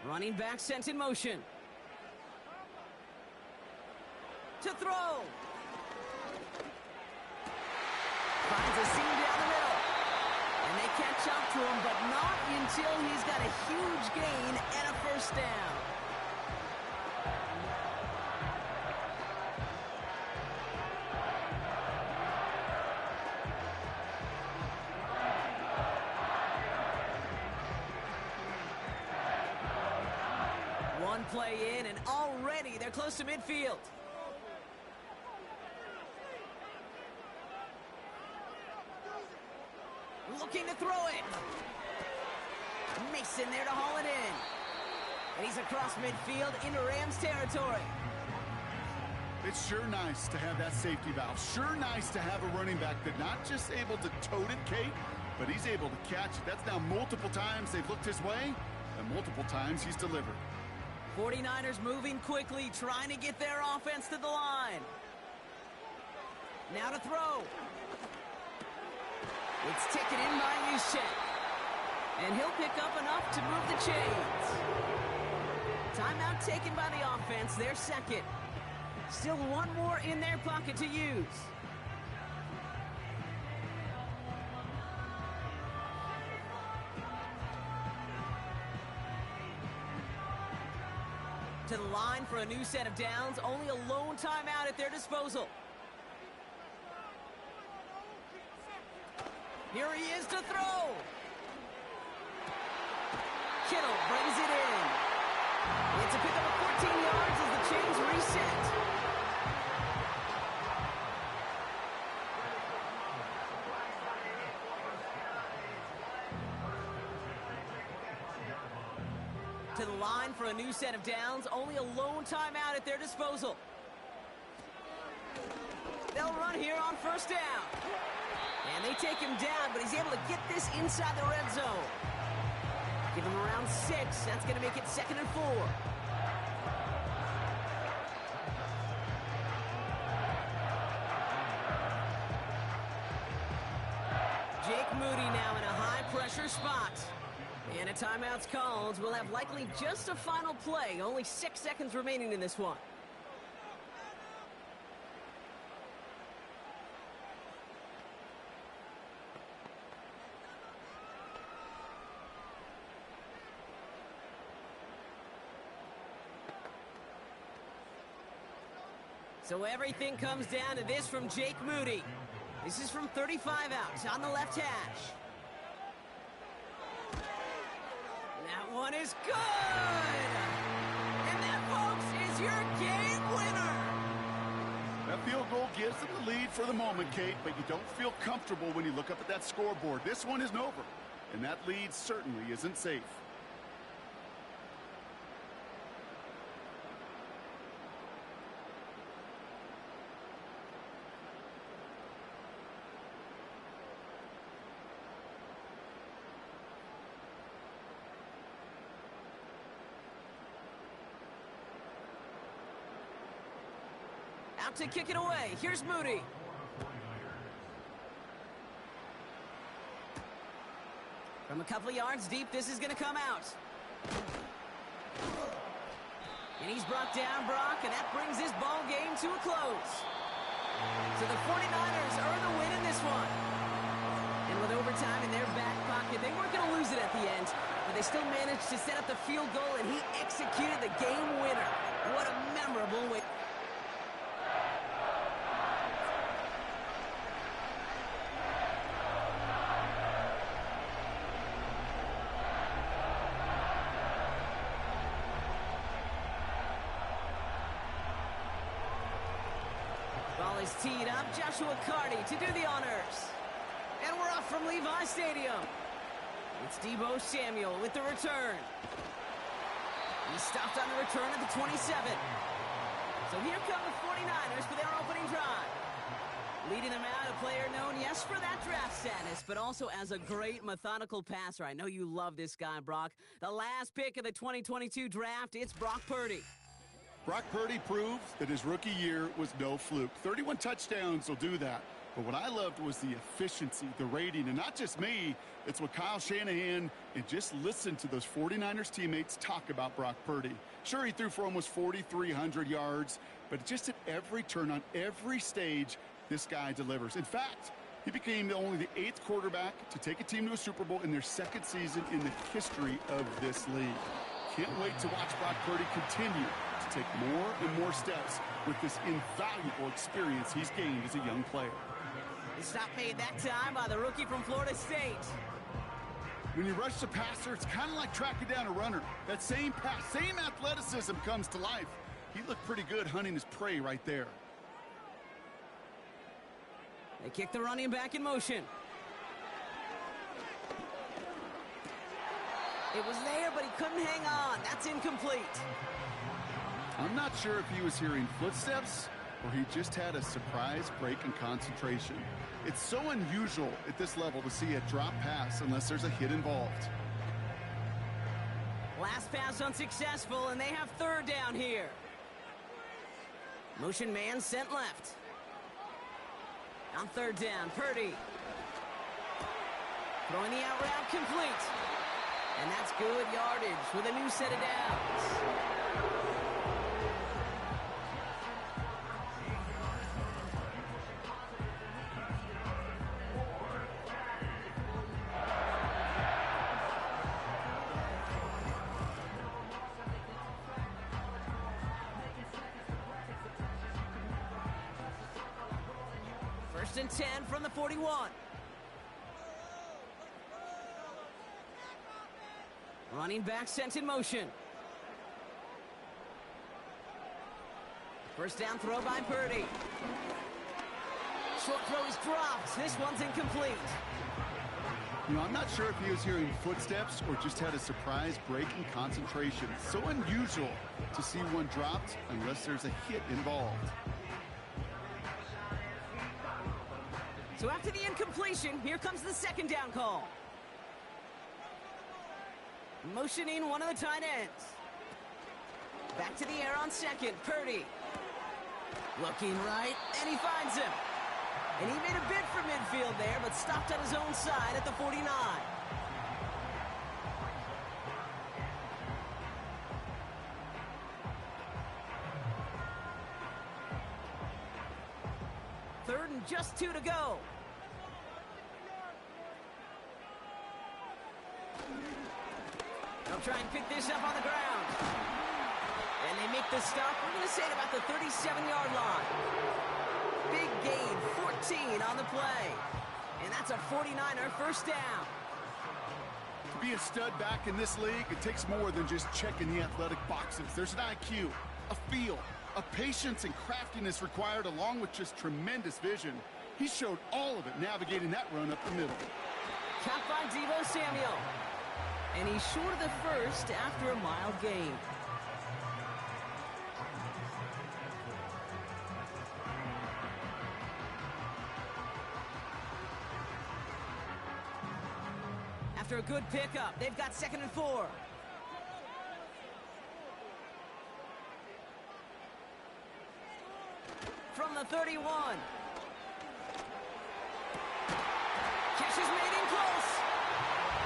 A: Running back sent in motion. To throw. Finds a seam down the middle. And they catch up to him, but not until he's got a huge gain and a 1st down. One play in, and already they're close to midfield. Looking to throw it. Mason there to haul it in. And he's across midfield into Rams territory.
B: It's sure nice to have that safety valve. Sure nice to have a running back that not just able to tote it, Kate, but he's able to catch it. That's now multiple times they've looked his way, and multiple times he's delivered.
A: 49ers moving quickly, trying to get their offense to the line. Now to throw. It's taken in by Yushek. And he'll pick up enough to move the chains. Timeout taken by the offense, their 2nd. Still one more in their pocket to use. To the line for a new set of downs. Only a lone timeout at their disposal. Here he is to throw. Kittle brings it in. It's a pickup of 14 yards as the chains reset. To the line for a new set of downs. Only a lone timeout at their disposal. They'll run here on first down. And they take him down, but he's able to get this inside the red zone. Give him around 6. That's going to make it 2nd and 4. Jake Moody now in a high-pressure spot. And a timeout's called. We'll have likely just a final play. Only 6 seconds remaining in this one. So everything comes down to this from Jake Moody. This is from 35 out on the left hash. That one is good! And that, folks, is your game winner!
B: That field goal gives them the lead for the moment, Kate, but you don't feel comfortable when you look up at that scoreboard. This one isn't over, and that lead certainly isn't safe.
A: Out to kick it away. Here's Moody. From a couple of yards deep, this is going to come out. And he's brought down, Brock, and that brings this ball game to a close. So the 49ers earn the win in this one. And with overtime in their back pocket, they weren't going to lose it at the end, but they still managed to set up the field goal, and he executed the game winner. What a memorable way. Ball is teed up. Joshua Carty to do the honors. And we're off from Levi Stadium. It's Deebo Samuel with the return. He stopped on the return at the 27. So here come the 49ers for their opening drive. Leading them out, a player known, yes, for that draft status, but also as a great methodical passer. I know you love this guy, Brock. The last pick of the 2022 draft, it's Brock Purdy.
B: Brock Purdy proves that his rookie year was no fluke. 31 touchdowns will do that. But what I loved was the efficiency, the rating, and not just me. It's what Kyle Shanahan and just listen to those 49ers teammates talk about Brock Purdy. Sure, he threw for almost 4,300 yards, but just at every turn, on every stage, this guy delivers. In fact, he became only the 8th quarterback to take a team to a Super Bowl in their 2nd season in the history of this league. Can't wait to watch Brock Purdy continue to take more and more steps with this invaluable experience he's gained as a young player.
A: The stop made that time by the rookie from Florida State.
B: When you rush the passer, it's kind of like tracking down a runner. That same pass, same athleticism comes to life. He looked pretty good hunting his prey right there.
A: They kick the running back in motion. It was there, but he couldn't hang on. That's incomplete.
B: I'm not sure if he was hearing footsteps or he just had a surprise break in concentration. It's so unusual at this level to see a drop pass unless there's a hit involved.
A: Last pass unsuccessful, and they have 3rd down here. Motion man sent left. On 3rd down, Purdy. Throwing the out route complete. And that's good yardage with a new set of downs. First and 10 from the 41. Running back sent in motion. First down throw by Purdy. Short throw is dropped. This one's incomplete.
B: You know, I'm not sure if he was hearing footsteps or just had a surprise break in concentration. So unusual to see one dropped unless there's a hit involved.
A: So after the incompletion, here comes the second down call. Motioning one of the tight ends. Back to the air on second. Purdy. Looking right, and he finds him. And he made a bid for midfield there, but stopped on his own side at the 49. Third and just 2 to go. They'll try and pick this up on the ground. And they make the stop, we're going to say, at about the 37-yard line. Big gain, 14 on the play. And that's a 49er first down.
B: To be a stud back in this league, it takes more than just checking the athletic boxes. There's an IQ, a feel, a patience and craftiness required, along with just tremendous vision. He showed all of it navigating that run up the middle.
A: Caught by Deebo Samuel. And he's short of the first after a mild gain. After a good pickup, they've got 2nd and 4. From the 31. Catch is made in close.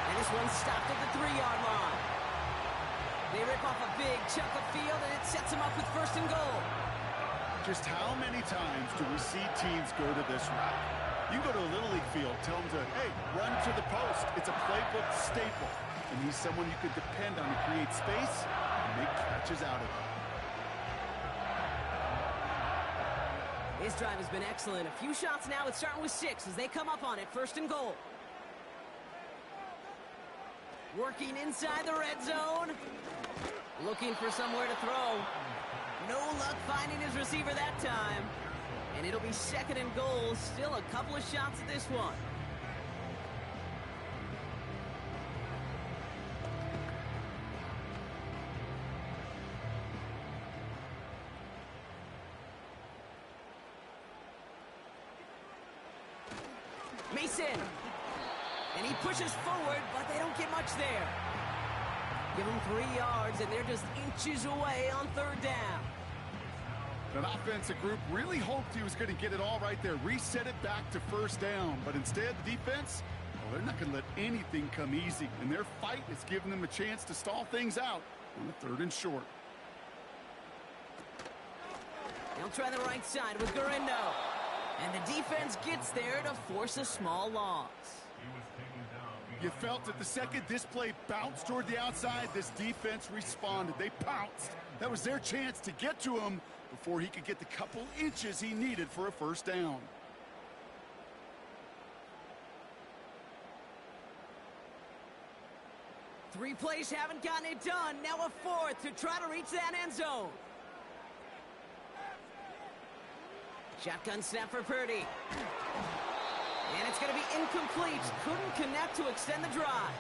A: And this one's stopped at the 3-yard line. They rip off a big chunk of field, and it sets them up with 1st and goal.
B: Just how many times do we see teams go to this route? You go to a Little League field, tell them to, hey, run to the post. It's a playbook staple. And he's someone you could depend on to create space and make catches out of it.
A: His drive has been excellent. A few shots now. It's starting with 6 as they come up on it. 1st and goal. Working inside the red zone. Looking for somewhere to throw. No luck finding his receiver that time. And it'll be 2nd and goal. Still a couple of shots at this one. Mason. And he pushes forward, but they don't get much there. Give him 3 yards, and they're just inches away on 3rd down.
B: That offensive group really hoped he was going to get it all right there, reset it back to 1st down. But instead, the defense, well, they're not going to let anything come easy. And their fight is giving them a chance to stall things out on the 3rd and short.
A: They'll try the right side with Guerrero. And the defense gets there to force a small loss.
B: You felt that the second this play bounced toward the outside, this defense responded. They pounced. That was their chance to get to him before he could get the couple inches he needed for a 1st down.
A: Three plays haven't gotten it done. Now a 4th to try to reach that end zone. Shotgun snap for Purdy. And it's going to be incomplete. Couldn't connect to extend the drive.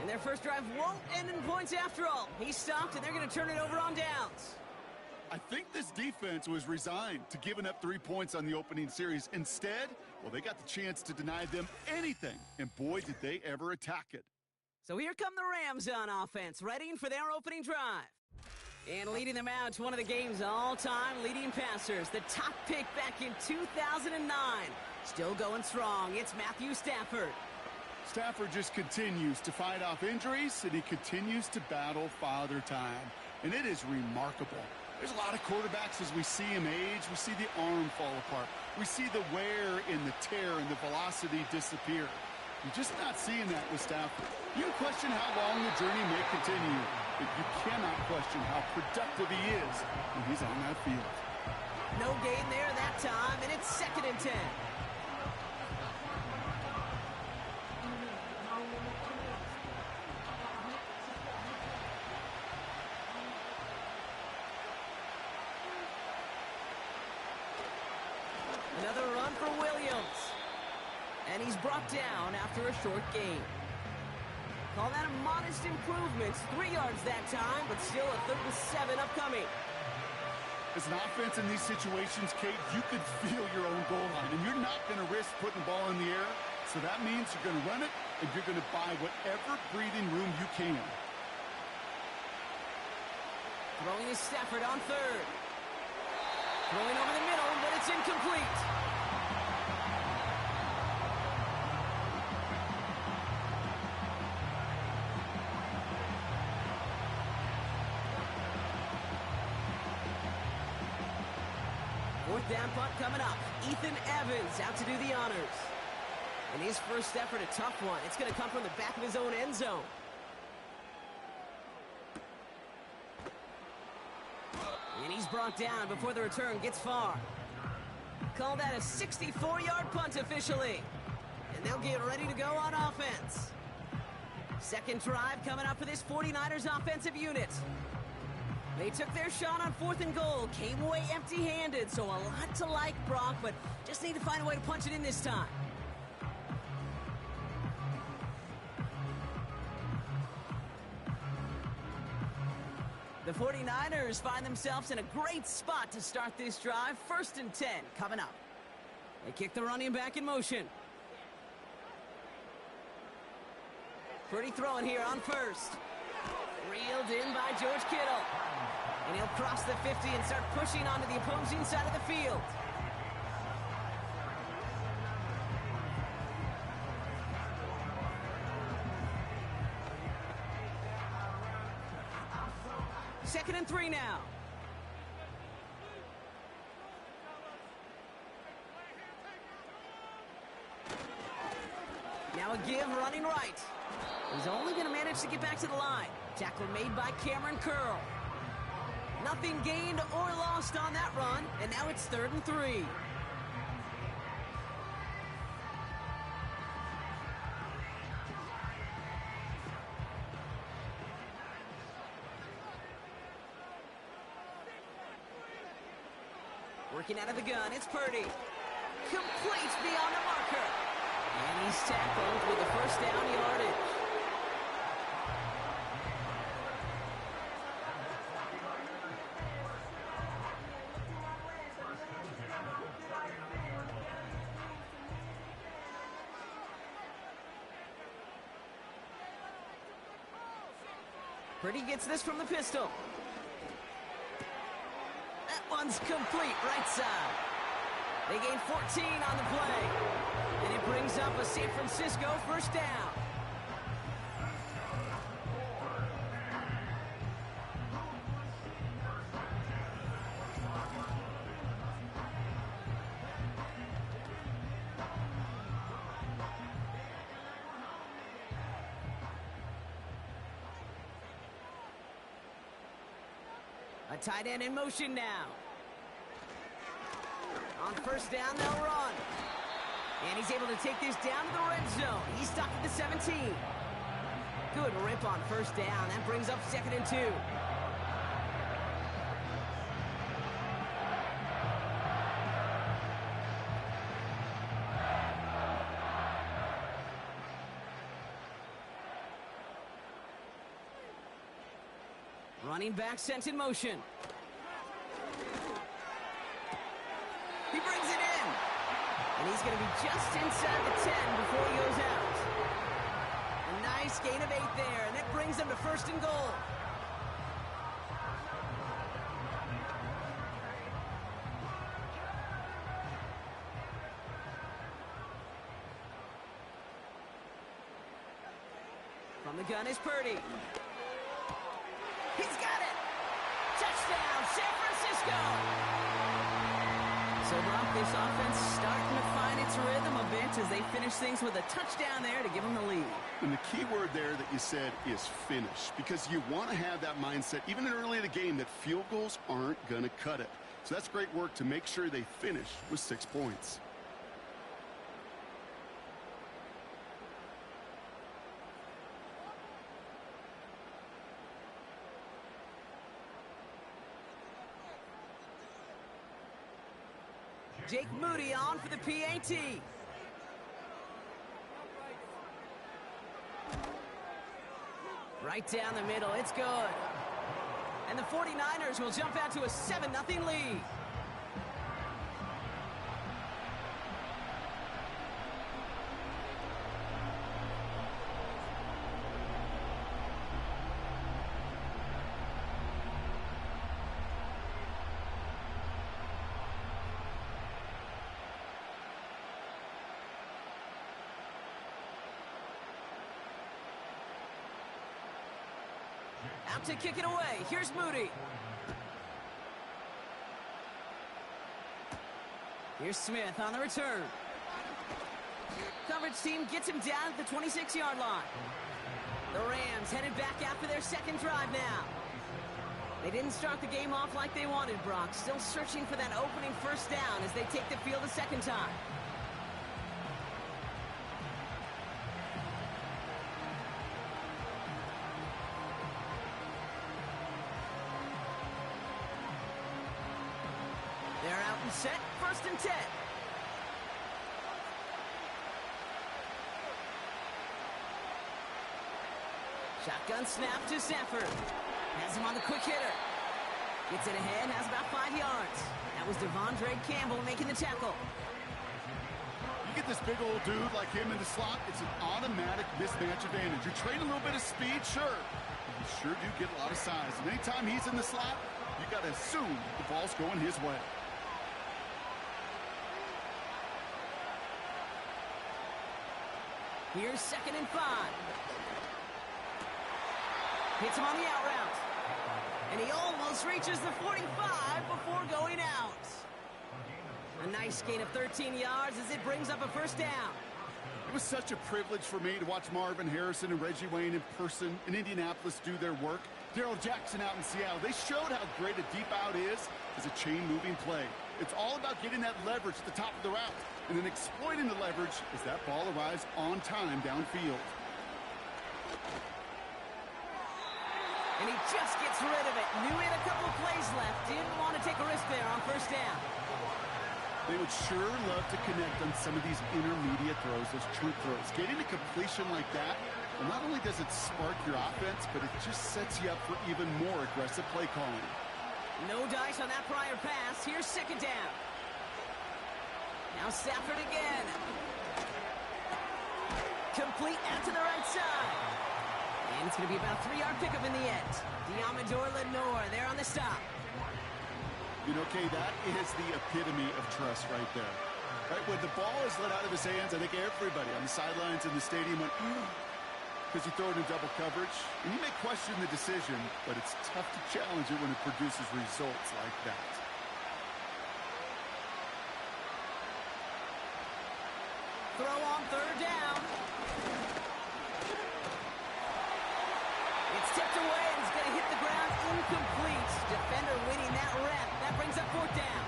A: And their first drive won't end in points after all. He stopped, and they're going to turn it over on downs.
B: I think this defense was resigned to giving up 3 points on the opening series. Instead, well, they got the chance to deny them anything. And boy, did they ever attack it.
A: So here come the Rams on offense, readying for their opening drive. And leading them out to one of the game's all-time leading passers, the top pick back in 2009. Still going strong, it's Matthew Stafford.
B: Stafford just continues to fight off injuries, and he continues to battle father time. And it is remarkable. There's a lot of quarterbacks as we see him age. We see the arm fall apart. We see the wear and the tear and the velocity disappear. You're just not seeing that with Stafford. You can question how long the journey may continue, but you cannot question how productive he is when he's on that field.
A: No gain there that time, and it's 2nd and 10. Another run for Williams. And he's brought down after a short gain. Call that a modest improvement. 3 yards that time, but still a 3rd and 7 upcoming.
B: As an offense in these situations, Kate, you could feel your own goal line, and you're not going to risk putting the ball in the air. So that means you're going to run it, and you're going to buy whatever breathing room you can.
A: Throwing is Stafford on 3rd. Throwing over the middle, but it's incomplete. Fourth down punt coming up. Ethan Evans out to do the honors. And his first effort, a tough one. It's going to come from the back of his own end zone. And he's brought down before the return gets far. Call that a 64-yard punt officially. And they'll get ready to go on offense. Second drive coming up for this 49ers offensive unit. They took their shot on 4th and goal, came away empty-handed, so a lot to like, Brock, but just need to find a way to punch it in this time. The 49ers find themselves in a great spot to start this drive. 1st and 10 coming up. They kick the running back in motion. Pretty throwing here on 1st. Reeled in by George Kittle. And he'll cross the 50 and start pushing onto the opposing side of the field. Second and 3 now. Now a give running right. He's only going to manage to get back to the line. Tackle made by Cameron Curl. Nothing gained or lost on that run, and now it's 3rd and 3. Working out of the gun, it's Purdy. Complete beyond the marker. And he's tackled with a 1st down yardage. Purdy gets this from the pistol. That one's complete right side. They gain 14 on the play. And it brings up a San Francisco 1st down. A tight end in motion now. On 1st down, they'll run. And he's able to take this down to the red zone. He's stopped at the 17. Good rip on 1st down. That brings up 2nd and 2. Running back sent in motion. He brings it in. And he's going to be just inside the 10 before he goes out. A nice gain of 8 there, and that brings them to 1st and goal. From the gun is Purdy. He's got it! Touchdown, San Francisco! So, Brock, this offense starting to find its rhythm a bit as they finish things with a touchdown there to give them the lead.
B: And the key word there that you said is finish, because you want to have that mindset, even early in the game, that field goals aren't going to cut it. So that's great work to make sure they finish with 6 points.
A: Jake Moody on for the PAT. Right down the middle, it's good. And the 49ers will jump out to a 7-0 lead. Out to kick it away. Here's Moody. Here's Smith on the return. Coverage team gets him down at the 26-yard line. The Rams headed back out for their second drive now. They didn't start the game off like they wanted, Brock. Still searching for that opening first down as they take the field a second time. They're out and set, 1st and 10. Shotgun snap to Stafford. Has him on the quick hitter. Gets it ahead, has about 5 yards. That was Devondre Campbell making the tackle.
B: You get this big old dude like him in the slot, it's an automatic mismatch advantage. You trade a little bit of speed, sure. You sure do get a lot of size. And anytime he's in the slot, you got to assume the ball's going his way.
A: Here's 2nd and 5. Hits him on the out route. And he almost reaches the 45 before going out. A nice gain of 13 yards as it brings up a first down.
B: It was such a privilege for me to watch Marvin Harrison and Reggie Wayne in person in Indianapolis do their work. Darrell Jackson out in Seattle. They showed how great a deep out is as a chain-moving play. It's all about getting that leverage at the top of the route and then exploiting the leverage as that ball arrives on time downfield.
A: And he just gets rid of it. Knew he had a couple plays left. Didn't want to take a risk there on first down.
B: They would sure love to connect on some of these intermediate throws, those true throws. Getting a completion like that, well, not only does it spark your offense, but it just sets you up for even more aggressive play calling.
A: No dice on that prior pass. Here's 2nd down. Now Stafford again. Complete out to the right side. And it's going to be about a 3-yard pickup in the end. Diamador Lenore there on the stop.
B: You know, Kay, that is the epitome of trust right there. Right, when the ball is let out of his hands, I think everybody on the sidelines in the stadium went, because he threw it in double coverage. And you may question the decision, but it's tough to challenge it when it produces results like that.
A: Throw on 3rd down. It's tipped away and it's going to hit the ground incomplete. Defender winning that rep. That brings up 4th down.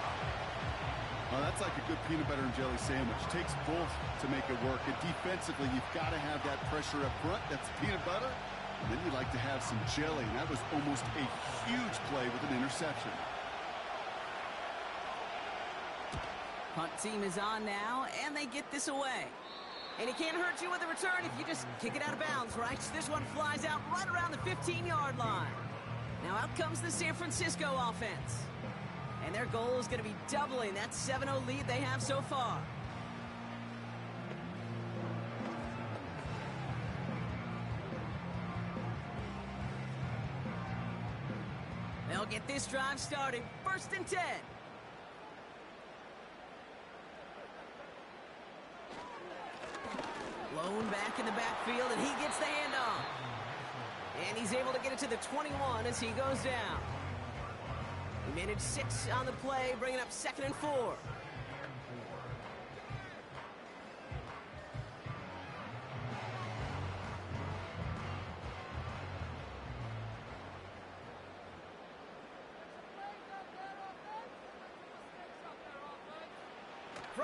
B: Well, that's like a good peanut butter and jelly sandwich. Takes both to make it work. And defensively, you've got to have that pressure up front. That's peanut butter. And then you like to have some jelly. And that was almost a huge play with an interception.
A: Punt team is on now, and they get this away. And it can't hurt you with a return if you just kick it out of bounds, right? This one flies out right around the 15-yard line. Now out comes the San Francisco offense. And their goal is going to be doubling that 7-0 lead they have so far. They'll get this drive started. 1st and 10. Lone back in the backfield, and he gets the handoff. And he's able to get it to the 21 as he goes down. He managed 6 on the play, bringing up 2nd and 4.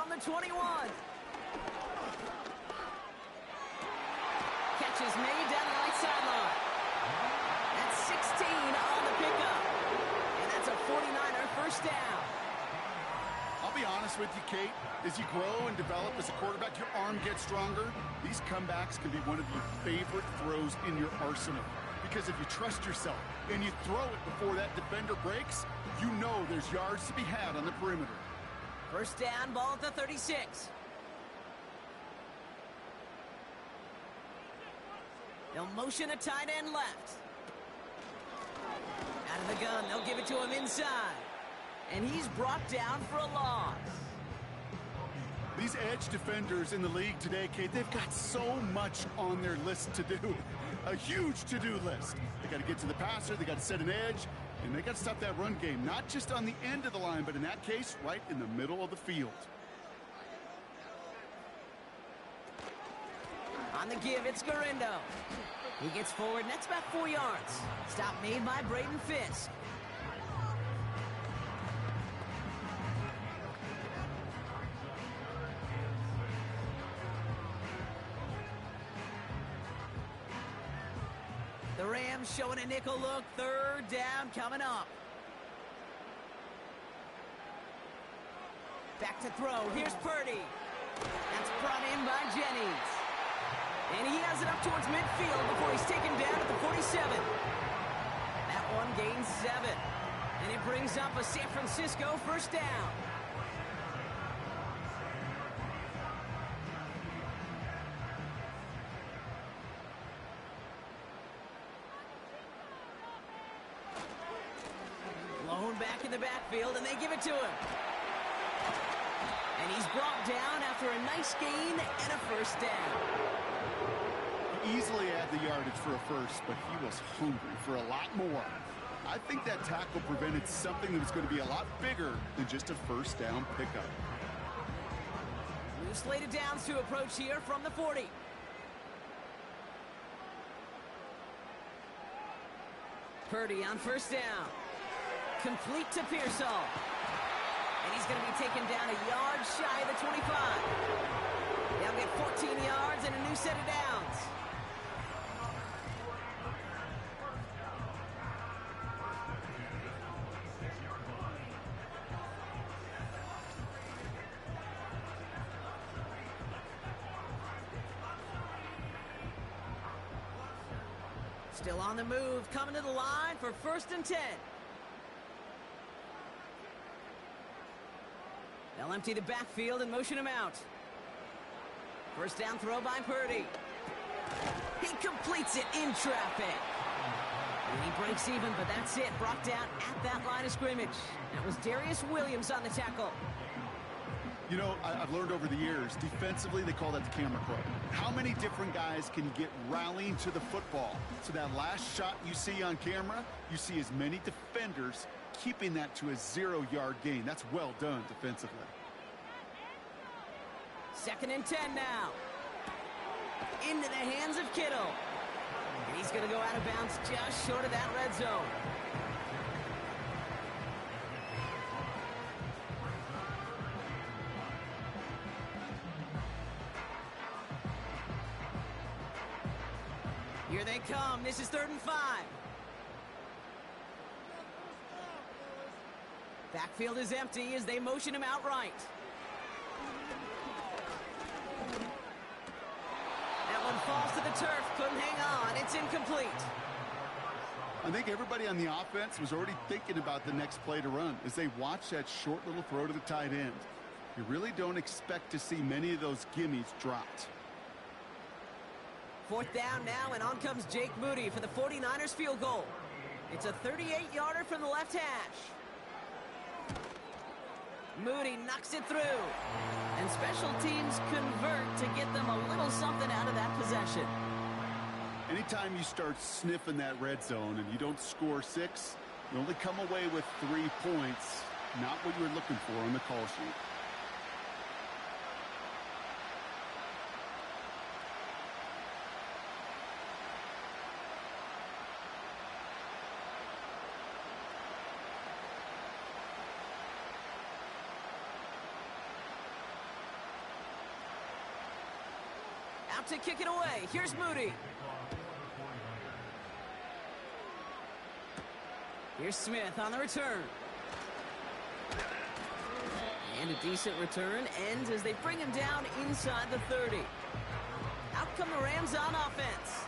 A: from the 21. Catch is made down the right sideline. That's 16 on the pickup. And that's a 49er first down.
B: I'll be honest with you, Kate. As you grow and develop as a quarterback, your arm gets stronger. These comebacks can be one of your favorite throws in your arsenal. Because if you trust yourself and you throw it before that defender breaks, you know there's yards to be had on the perimeter.
A: First down, ball at the 36. They'll motion a tight end left. Out of the gun, they'll give it to him inside. And he's brought down for a loss.
B: These edge defenders in the league today, Kate, they've got so much on their list to do. A huge to-do list. They got to get to the passer, they got to set an edge, and they got to stop that run game, not just on the end of the line, but in that case, right in the middle of the field.
A: On the give, it's Garindo. He gets forward, and that's about 4 yards. Stop made by Braden Fisk. The Rams showing a nickel look. Third down coming up. Back to throw. Here's Purdy. That's brought in by Jennings. And he has it up towards midfield before he's taken down at the 47. That one gains 7. And it brings up a San Francisco first down. Blown back in the backfield, and they give it to him. And he's brought down after a nice gain and a first down.
B: Easily had the yardage for a first, but he was hungry for a lot more. I think that tackle prevented something that was going to be a lot bigger than just a first down pickup.
A: New slated downs to approach here from the 40. Purdy on first down. Complete to Pearsall. And he's going to be taken down a yard shy of the 25. They'll get 14 yards and a new set of downs. Still on the move, coming to the line for 1st and 10. They'll empty the backfield and motion him out. First down throw by Purdy. He completes it in traffic. And he breaks even, but that's it. Brought down at that line of scrimmage. That was Darius Williams on the tackle.
B: You know, I've learned over the years, defensively, they call that the camera club. How many different guys can you get rallying to the football? So that last shot you see on camera, you see as many defenders keeping that to a 0-yard gain. That's well done defensively.
A: 2nd and 10 now. Into the hands of Kittle. And he's going to go out of bounds just short of that red zone. Here they come. This is 3rd and 5. Backfield is empty as they motion him outright. That one falls to the turf. Couldn't hang on. It's incomplete.
B: I think everybody on the offense was already thinking about the next play to run as they watch that short little throw to the tight end. You really don't expect to see many of those gimmies dropped.
A: 4th down now, and on comes Jake Moody for the 49ers field goal. It's a 38-yarder from the left hash. Moody knocks it through. And special teams convert to get them a little something out of that possession.
B: Anytime you start sniffing that red zone and you don't score 6, you only come away with 3 points. Not what you were looking for on the call sheet.
A: out to kick it away. Here's Moody. Here's Smith on the return. And a decent return ends as they bring him down inside the 30. Out come the Rams on offense.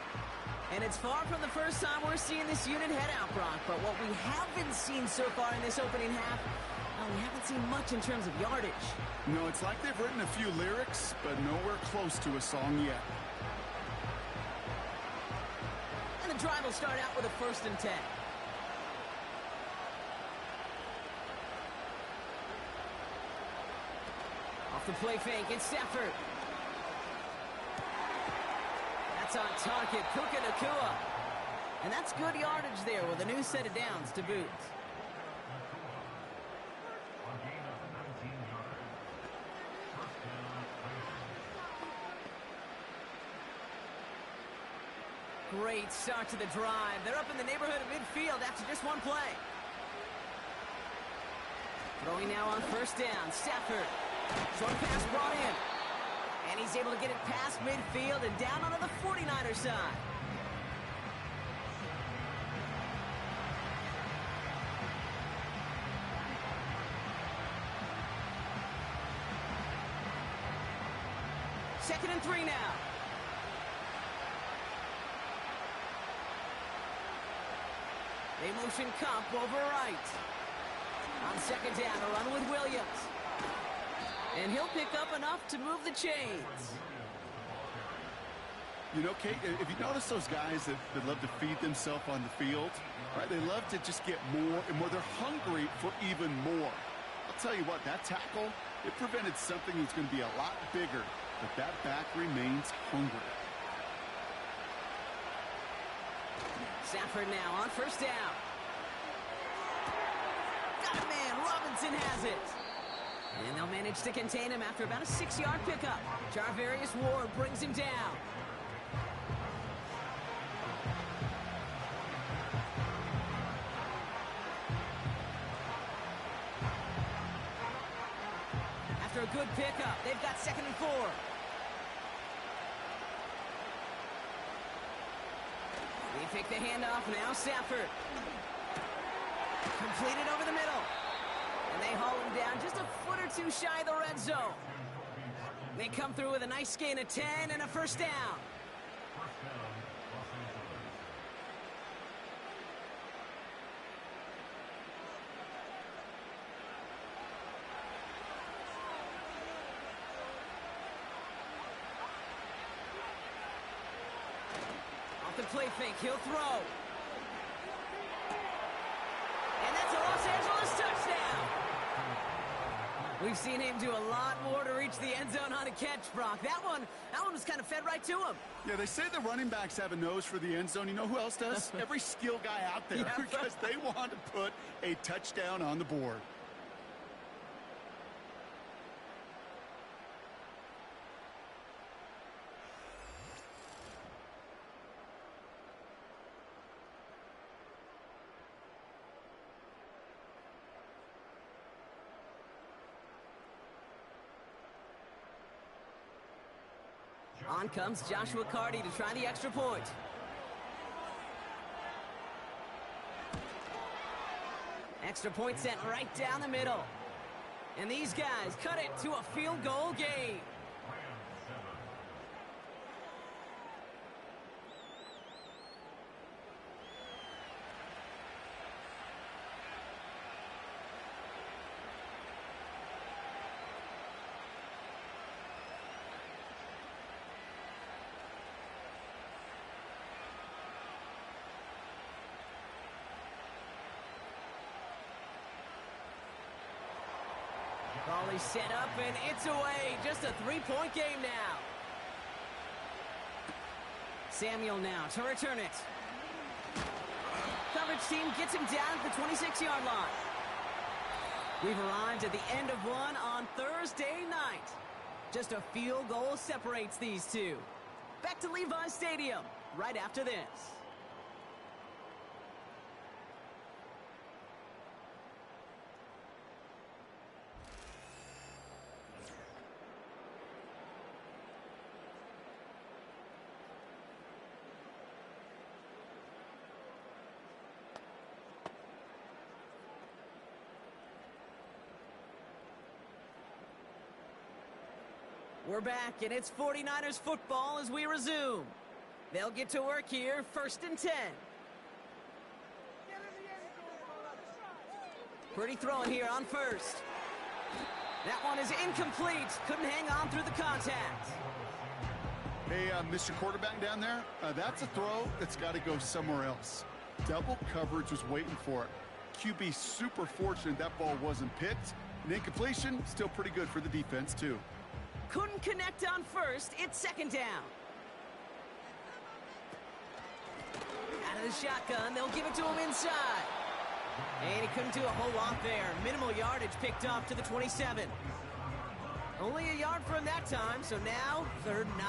A: And it's far from the first time we're seeing this unit head out, Brock. But what we haven't seen so far in this opening half, well, we haven't seen much in terms of yardage.
B: No, it's like they've written a few lyrics, but nowhere close to a song yet.
A: And the drive will start out with a 1st and 10. Off the play fake, it's Stafford. That's on target, Puka Nacua. And that's good yardage there with a new set of downs to boot. Great start to the drive. They're up in the neighborhood of midfield after just one play. Throwing now on 1st down, Stafford. Short pass brought in. And he's able to get it past midfield and down onto the 49er side. Second and 3 now. They motion Cup over right. On 2nd down, a run with Williams. And he'll pick up enough to move the chains.
B: You know, Kate, if you notice those guys that love to feed themselves on the field, right? They love to just get more and more. They're hungry for even more. I'll tell you what, that tackle, it prevented something that's going to be a lot bigger, but that back remains hungry.
A: Stafford now on 1st down. Got a man, Robinson has it. And they'll manage to contain him after about a 6-yard pickup. Jarvarius Ward brings him down. After a good pickup, they've got 2nd and 4. They pick the handoff now, Stafford. Completed over the middle. And they haul him down just a foot or two shy of the red zone. They come through with a nice gain of 10 and a 1st down. Off the play fake, he'll throw. And that's a Los Angeles touchdown. We've seen him do a lot more to reach the end zone on a catch, Brock. That one was kind of fed right to him.
B: Yeah, they say the running backs have a nose for the end zone. You know who else does? Every skill guy out there,
A: Yeah.
B: because they want to put a touchdown on the board.
A: On comes Joshua Carty to try the extra point. Extra point sent right down the middle. And these guys cut it to a field goal game. Ball set up, and it's away. Just a 3-point game now. Samuel now to return it. Coverage team gets him down at the 26-yard line. We've arrived at the end of one on Thursday night. Just a field goal separates these two. Back to Levi Stadium right after this. We're back, and it's 49ers football as we resume. They'll get to work here, 1st and 10. Pretty throwing here on first. That one is incomplete. Couldn't hang on through the contact.
B: Hey, Mr. Quarterback down there, that's a throw that's got to go somewhere else. Double coverage was waiting for it. QB super fortunate that ball wasn't picked. And incompletion, still pretty good for the defense, too.
A: Couldn't connect on first. It's 2nd down. Out of the shotgun, they'll give it to him inside. And he couldn't do a whole lot there. Minimal yardage picked off to the 27. Only a yard from that time, so now 3rd and 9.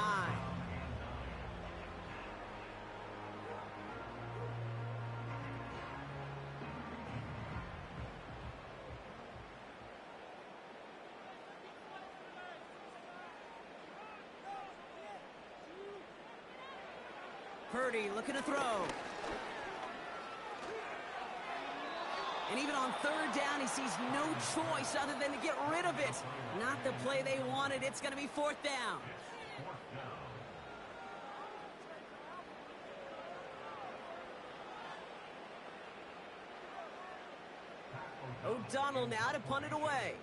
A: Purdy looking to throw. And even on 3rd down, he sees no choice other than to get rid of it. Not the play they wanted. It's going to be 4th down. O'Donnell now to punt it away.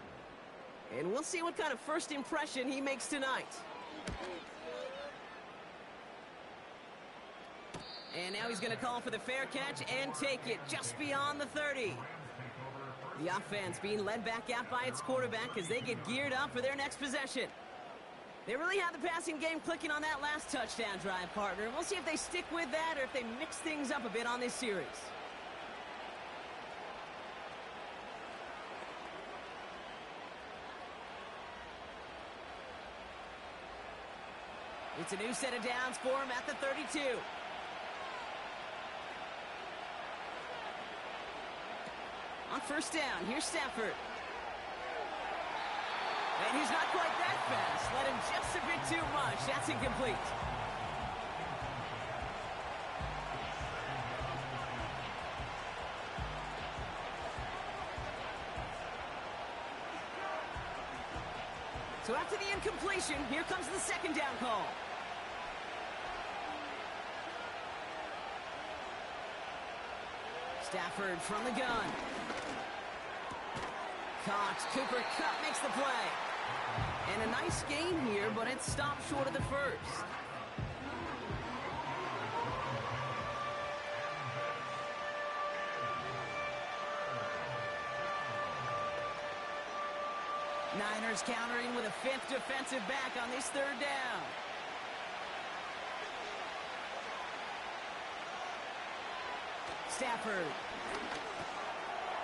A: And we'll see what kind of first impression he makes tonight. And now he's going to call for the fair catch and take it just beyond the 30. The offense being led back out by its quarterback as they get geared up for their next possession. They really have the passing game clicking on that last touchdown drive, partner. We'll see if they stick with that or if they mix things up a bit on this series. It's a new set of downs for him at the 32. On 1st down, here's Stafford. And he's not quite that fast. Let him just a bit too much. That's incomplete. So after the incompletion, here comes the 2nd down call. Stafford from the gun. Caught. Cooper Kupp makes the play. And a nice gain here, but it stopped short of the first. Niners countering with a 5th defensive back on this 3rd down. Stafford.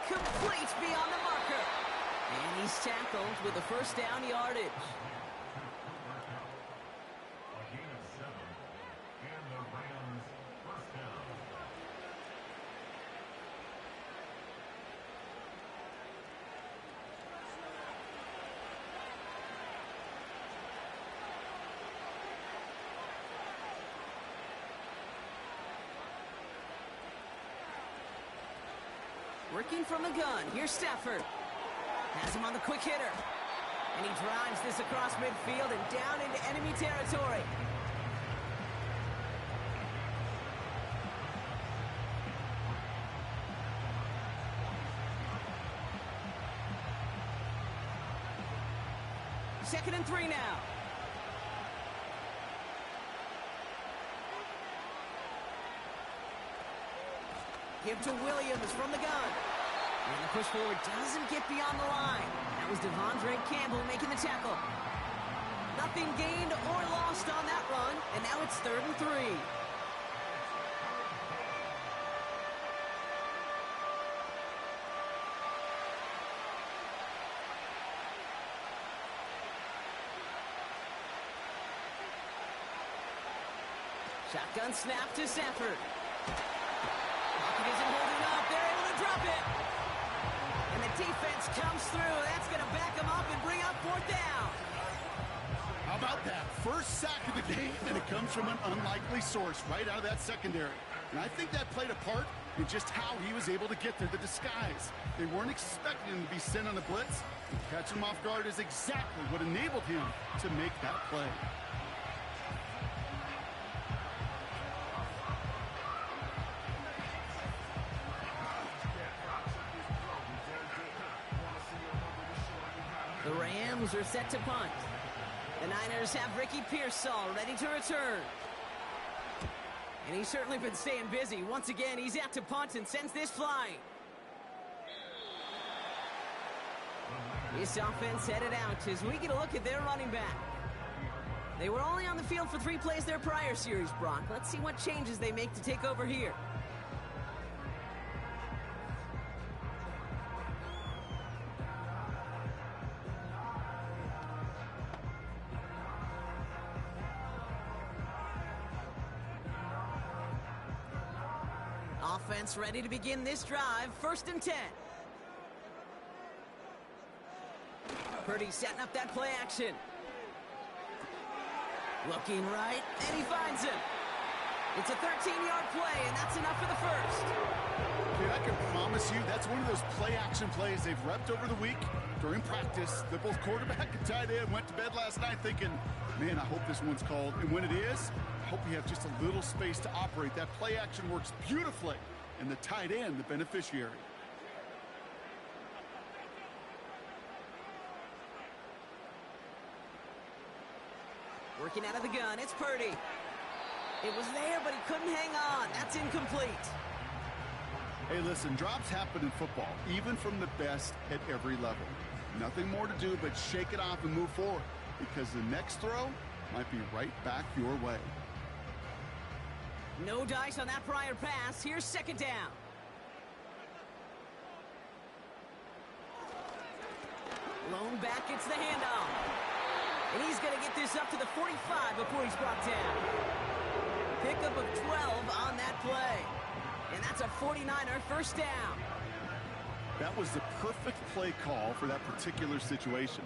A: Complete beyond the marker. And he's tackled with the 1st down yardage. Working from the gun. Here's Stafford. Has him on the quick hitter. And he drives this across midfield and down into enemy territory. Second and 3 now. Give to Williams from the gun. And the push forward doesn't get beyond the line. That was Devondre Campbell making the tackle. Nothing gained or lost on that run, and now it's 3rd and 3. Shotgun snap to Stafford. Pocket isn't holding up. They're able to drop it. And the defense comes through. That's going to back them up and bring up 4th down.
B: How about that? First sack of the game, and it comes from an unlikely source right out of that secondary. And I think that played a part in just how he was able to get there, the disguise. They weren't expecting him to be sent on a blitz. Catching him off guard is exactly what enabled him to make that play.
A: The Rams are set to punt. The Niners have Ricky Pearsall ready to return. And he's certainly been staying busy. Once again, he's out to punt and sends this flying. This offense headed out as we get a look at their running back. They were only on the field for 3 plays their prior series, Brock. Let's see what changes they make to take over here. Offense ready to begin this drive. 1st and 10. Purdy setting up that play action. Looking right, and he finds him. It's a 13-yard play, and that's enough for the first.
B: Kid, I can promise you that's one of those play-action plays they've repped over the week during practice. That both quarterback and tight end went to bed last night thinking, man, I hope this one's called. And when it is, I hope you have just a little space to operate. That play action works beautifully, and the tight end, the beneficiary.
A: Working out of the gun, it's Purdy. It was there, but he couldn't hang on. That's incomplete.
B: Hey, listen, drops happen in football, even from the best at every level. Nothing more to do but shake it off and move forward, because the next throw might be right back your way.
A: No dice on that prior pass. Here's 2nd down. Lone back gets the handoff. And he's going to get this up to the 45 before he's brought down. Pickup of 12 on that play. And that's a 49er first down.
B: That was the perfect play call for that particular situation.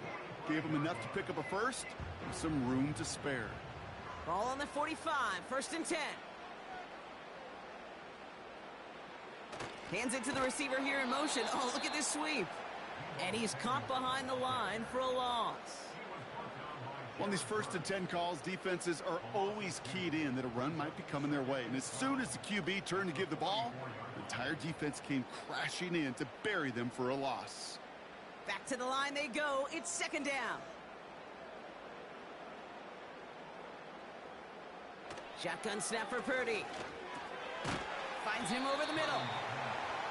B: Gave him enough to pick up a first and some room to spare.
A: Ball on the 45, 1st and 10. Hands it to the receiver here in motion. Oh, look at this sweep. And he's caught behind the line for a loss.
B: On these 1st and 10 calls, defenses are always keyed in that a run might be coming their way. And as soon as the QB turned to give the ball, the entire defense came crashing in to bury them for a loss.
A: Back to the line they go. It's 2nd down. Shotgun snap for Purdy. Finds him over the middle.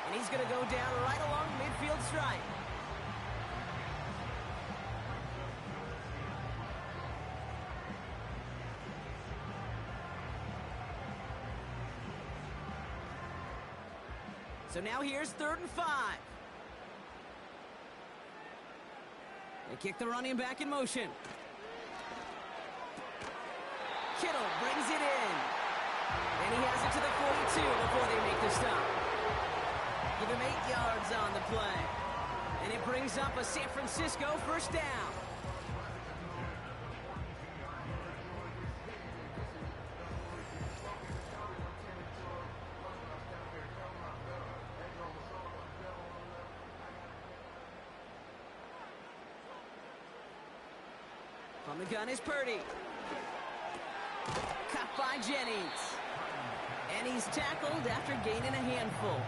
A: And he's going to go down right along midfield stripe. So now here's 3rd and 5. They kick the running back in motion. Kittle brings it in. And he has it to the 42 before they make the stop. Give him 8 yards on the play. And it brings up a San Francisco 1st down. On the gun is Purdy. Cut by Jennings. And he's tackled after gaining a handful.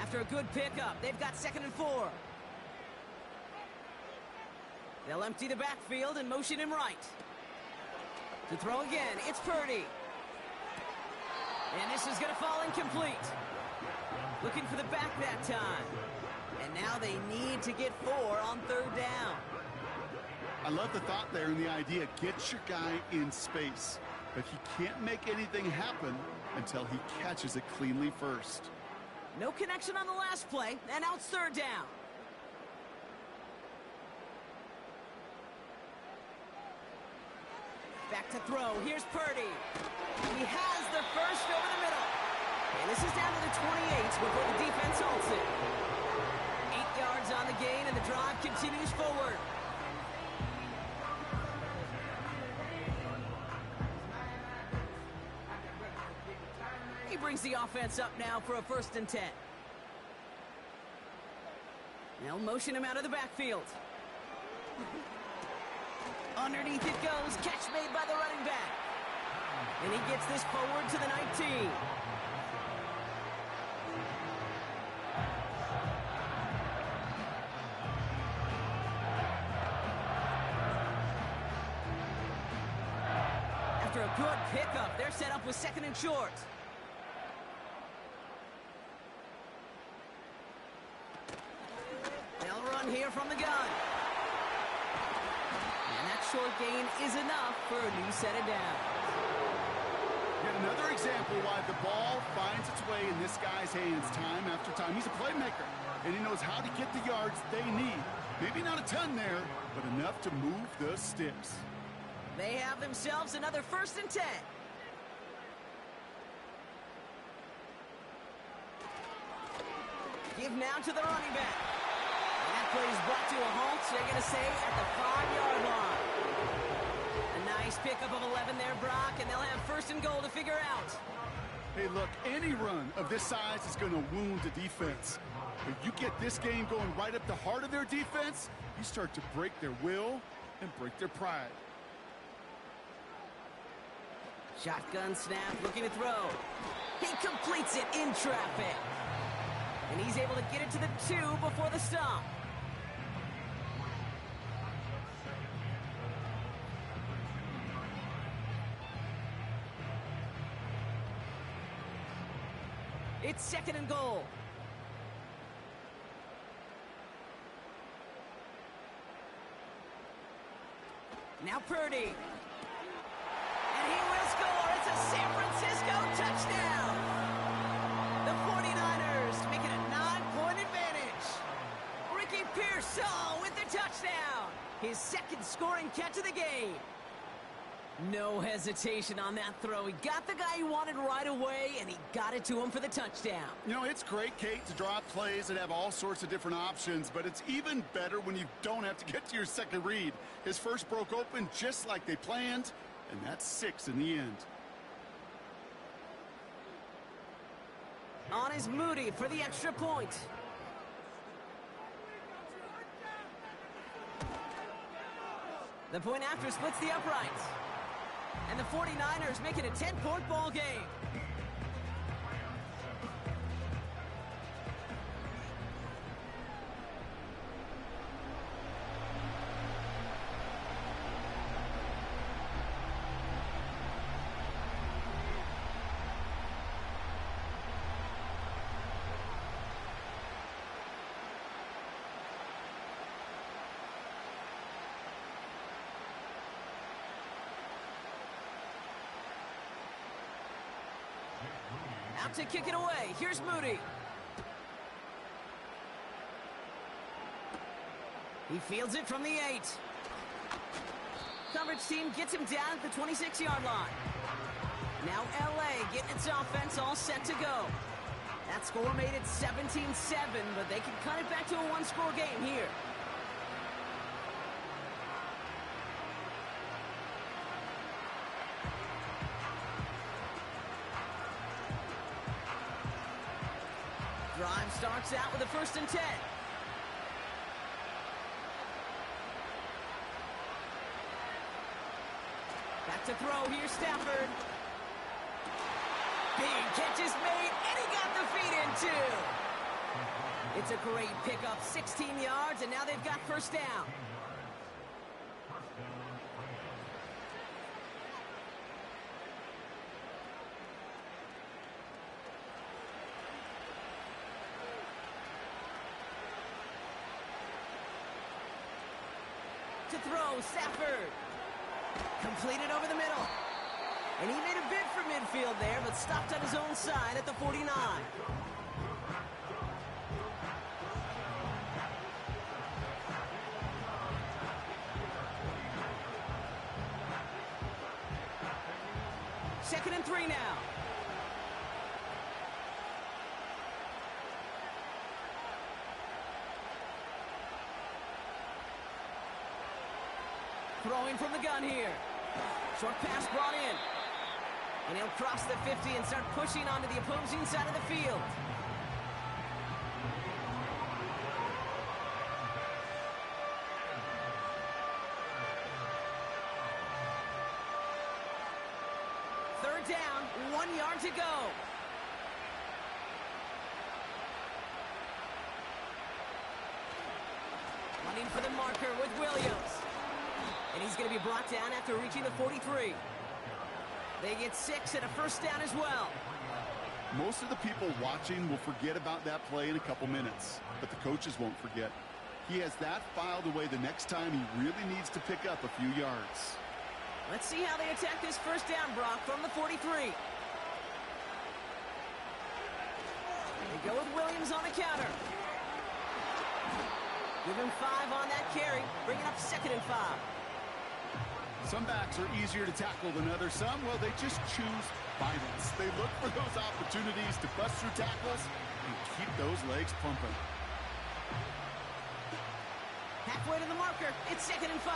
A: After a good pickup, they've got 2nd and 4. They'll empty the backfield and motion him right. To throw again, it's Purdy. And this is going to fall incomplete. Looking for the back that time. And now they need to get 4 on 3rd down.
B: I love the thought there and the idea. Get your guy in space. But he can't make anything happen until he catches it cleanly first.
A: No connection on the last play, and now it's 3rd down. Back to throw. Here's Purdy. He has the first over the middle. And this is down to the 28 before the defense halts it. And the drive continues forward. He brings the offense up now for a 1st and 10. They'll motion him out of the backfield. Underneath it goes. Catch made by the running back. And he gets this forward to the 19. After a good pickup, they're set up with 2nd and short. Here from the gun. And that short gain is enough for a new set of downs.
B: Yet another example why the ball finds its way in this guy's hands time after time. He's a playmaker, and he knows how to get the yards they need. Maybe not a ton there, but enough to move the sticks.
A: They have themselves another 1st and 10. Give now to the running back. That play is brought to a halt, so they're going to say at the 5-yard line. A nice pickup of 11 there, Brock, and they'll have 1st and goal to figure out.
B: Hey, look, any run of this size is going to wound the defense. If you get this game going right up the heart of their defense, you start to break their will and break their pride.
A: Shotgun snap, looking to throw. He completes it in traffic. And he's able to get it to the 2 before the stop. It's 2nd and goal. Now Purdy. And he will score. It's a San Francisco touchdown. The 49ers make it a 9-point advantage. Ricky Pearsall with the touchdown. His 2nd scoring catch of the game. No hesitation on that throw. He got the guy he wanted right away, and he got it to him for the touchdown.
B: You know, it's great, Kate, to draw plays that have all sorts of different options, but it's even better when you don't have to get to your 2nd read. His first broke open just like they planned, and that's 6 in the end.
A: On is Moody for the extra point. The point after splits the uprights. And the 49ers make it a 10-point ball game. Out to kick it away. Here's Moody. He fields it from the 8. Coverage team gets him down at the 26-yard line. Now LA getting its offense all set to go. That score made it 17-7, but they can cut it back to a 1-score game here. Drive starts out with a 1st and 10. Back to throw, here's Stafford. Big catch is made, and he got the feet in too. It's a great pickup, 16 yards, and now they've got 1st down. To throw, Stafford. Completed over the middle. And he made a bid for midfield there, but stopped on his own side at the 49. Second and 3 now. throwing from the gun here. Short pass brought in. And he'll cross the 50 and start pushing onto the opposing side of the field. Third down, 1 yard to go. Running for the marker with Williams. And he's going to be brought down after reaching the 43. They get 6 and a first down as well.
B: Most of the people watching will forget about that play in a couple minutes, but the coaches won't forget. He has that filed away the next time he really needs to pick up a few yards.
A: Let's see how they attack this first down, Brock, from the 43. They go with Williams on the counter. Give him 5 on that carry, bringing up 2nd and 5.
B: Some backs are easier to tackle than others. Some, well, they just choose violence. They look for those opportunities to bust through tackles and keep those legs pumping.
A: Halfway to the marker, it's 2nd and 5.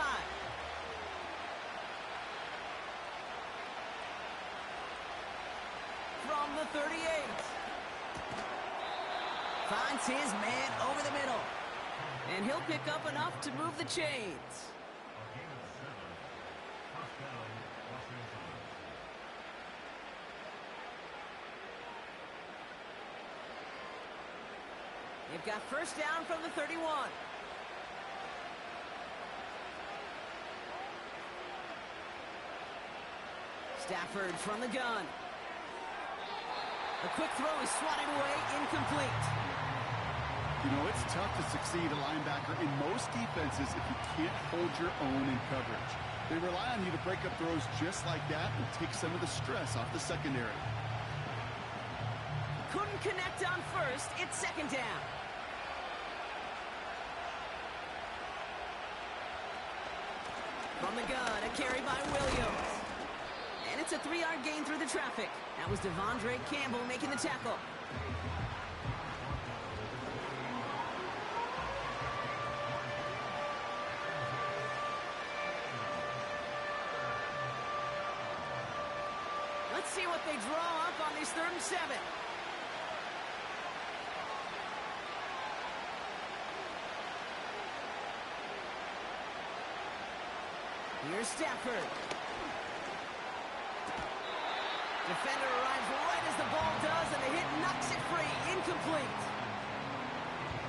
A: From the 38. Finds his man over the middle. And he'll pick up enough to move the chains. They've got first down from the 31. Stafford from the gun. A quick throw is swatted away, incomplete.
B: You know, it's tough to succeed a linebacker in most defenses if you can't hold your own in coverage. They rely on you to break up throws just like that and take some of the stress off the secondary.
A: Couldn't connect on first. It's 2nd down. From the gun, a carry by Williams. And it's a 3-yard gain through the traffic. That was Devondre Campbell making the tackle. Let's see what they draw up on this 3rd and 7. Here's Stafford. Defender arrives right as the ball does, and the hit knocks it free. Incomplete.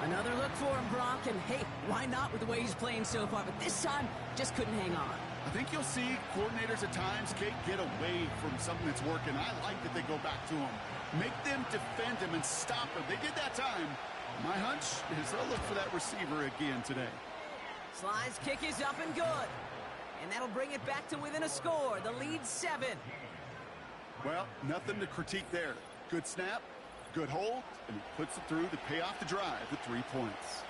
A: Another look for him, Brock, and hey, why not with the way he's playing so far? But this time, just couldn't hang on.
B: I think you'll see coordinators at times, Kate, get away from something that's working. I like that they go back to him. Make them defend him and stop him. They did that time. My hunch is they'll look for that receiver again today.
A: Sly's kick is up and good. And that'll bring it back to within a score. The lead's 7.
B: Well, nothing to critique there. Good snap, good hold, and he puts it through to pay off the drive with 3 points.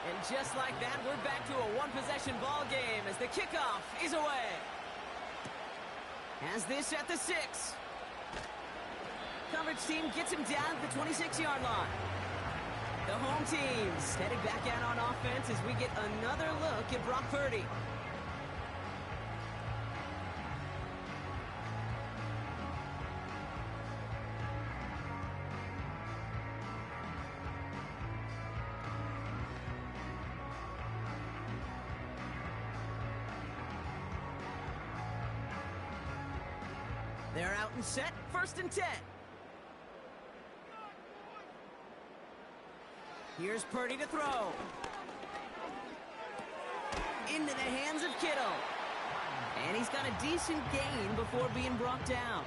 A: And just like that, we're back to a one-possession ball game as the kickoff is away. Has this at the 6. Coverage team gets him down at the 26-yard line. The home team's headed back out on offense as we get another look at Brock Purdy. They're out and set, 1st and 10. Here's Purdy to throw. Into the hands of Kittle. And he's got a decent gain before being brought down.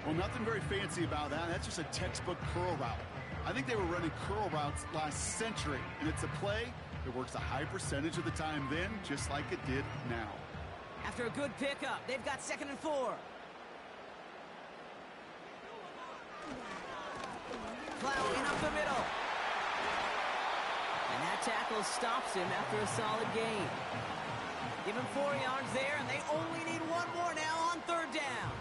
B: Well, nothing very fancy about that. That's just a textbook curl route. I think they were running curl routes last century, and it's a play that works a high percentage of the time then, just like it did now.
A: After a good pickup, they've got 2nd and 4. Plowing up the middle. tackle stops him after a solid gain. Give him 4 yards there, and they only need one more now on third down.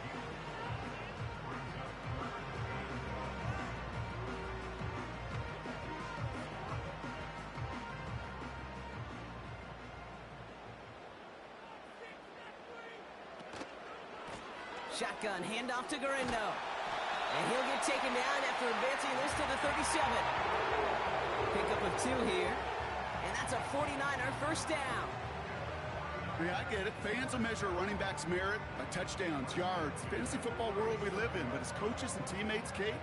A: Shotgun handoff to Garindo. And he'll get taken down after advancing this to the 37. Pickup of 2 here. And that's a 49er first down.
B: Yeah, I get it. Fans will measure a running back's merit by touchdowns, yards, fantasy football world we live in. But as coaches and teammates, Kate,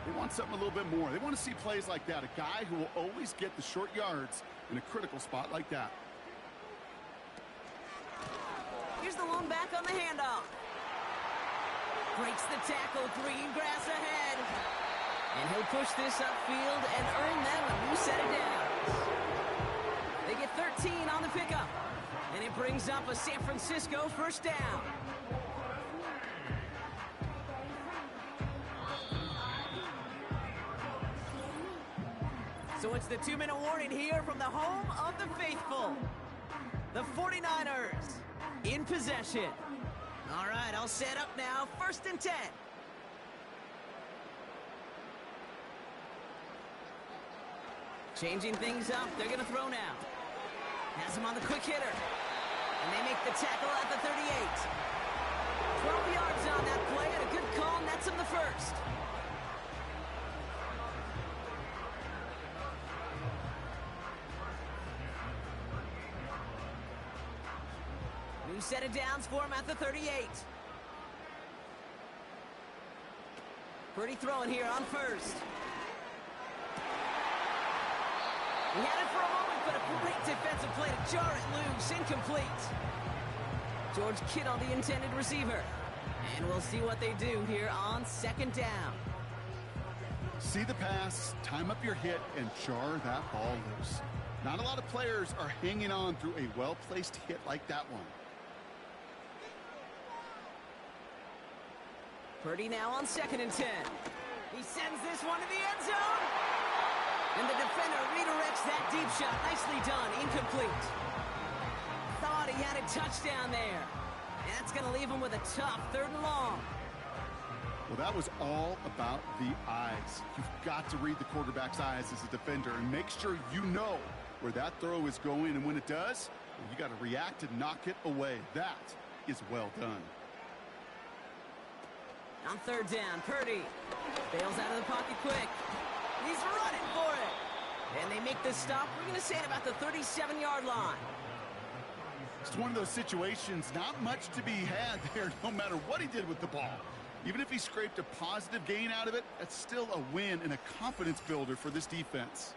B: they want something a little bit more. They want to see plays like that. A guy who will always get the short yards in a critical spot like that.
A: Here's the lone back on the handoff. Breaks the tackle, green grass ahead. And he'll push this upfield and earn them a new set of downs. They get 13 on the pickup. And it brings up a San Francisco first down. So it's the 2-minute warning here from the home of the faithful. The 49ers in possession. All right, all set up now. 1st and 10. Changing things up. They're going to throw now. Has him on the quick hitter. And they make the tackle at the 38. 12 yards on that play and a good call nets him the first. New set of downs for him at the 38. Pretty throwing here on first. He had it for a moment, but a great defensive play to jar it loose. Incomplete. George Kittle, the intended receiver. And we'll see what they do here on 2nd down.
B: See the pass, time up your hit, and jar that ball loose. Not a lot of players are hanging on through a well-placed hit like that one.
A: Purdy now on 2nd and 10. He sends this one to the end zone. And the defender redirects that deep shot. Nicely done. Incomplete. Thought he had a touchdown there. And that's going to leave him with a tough 3rd and long.
B: Well, that was all about the eyes. You've got to read the quarterback's eyes as a defender and make sure you know where that throw is going. And when it does, you got to react and knock it away. That is well done.
A: On 3rd down, Purdy bails out of the pocket quick. He's running for it. And they make this stop, we're going to say, at about the 37-yard line.
B: It's one of those situations, not much to be had there, no matter what he did with the ball. Even if he scraped a positive gain out of it, that's still a win and a confidence builder for this defense.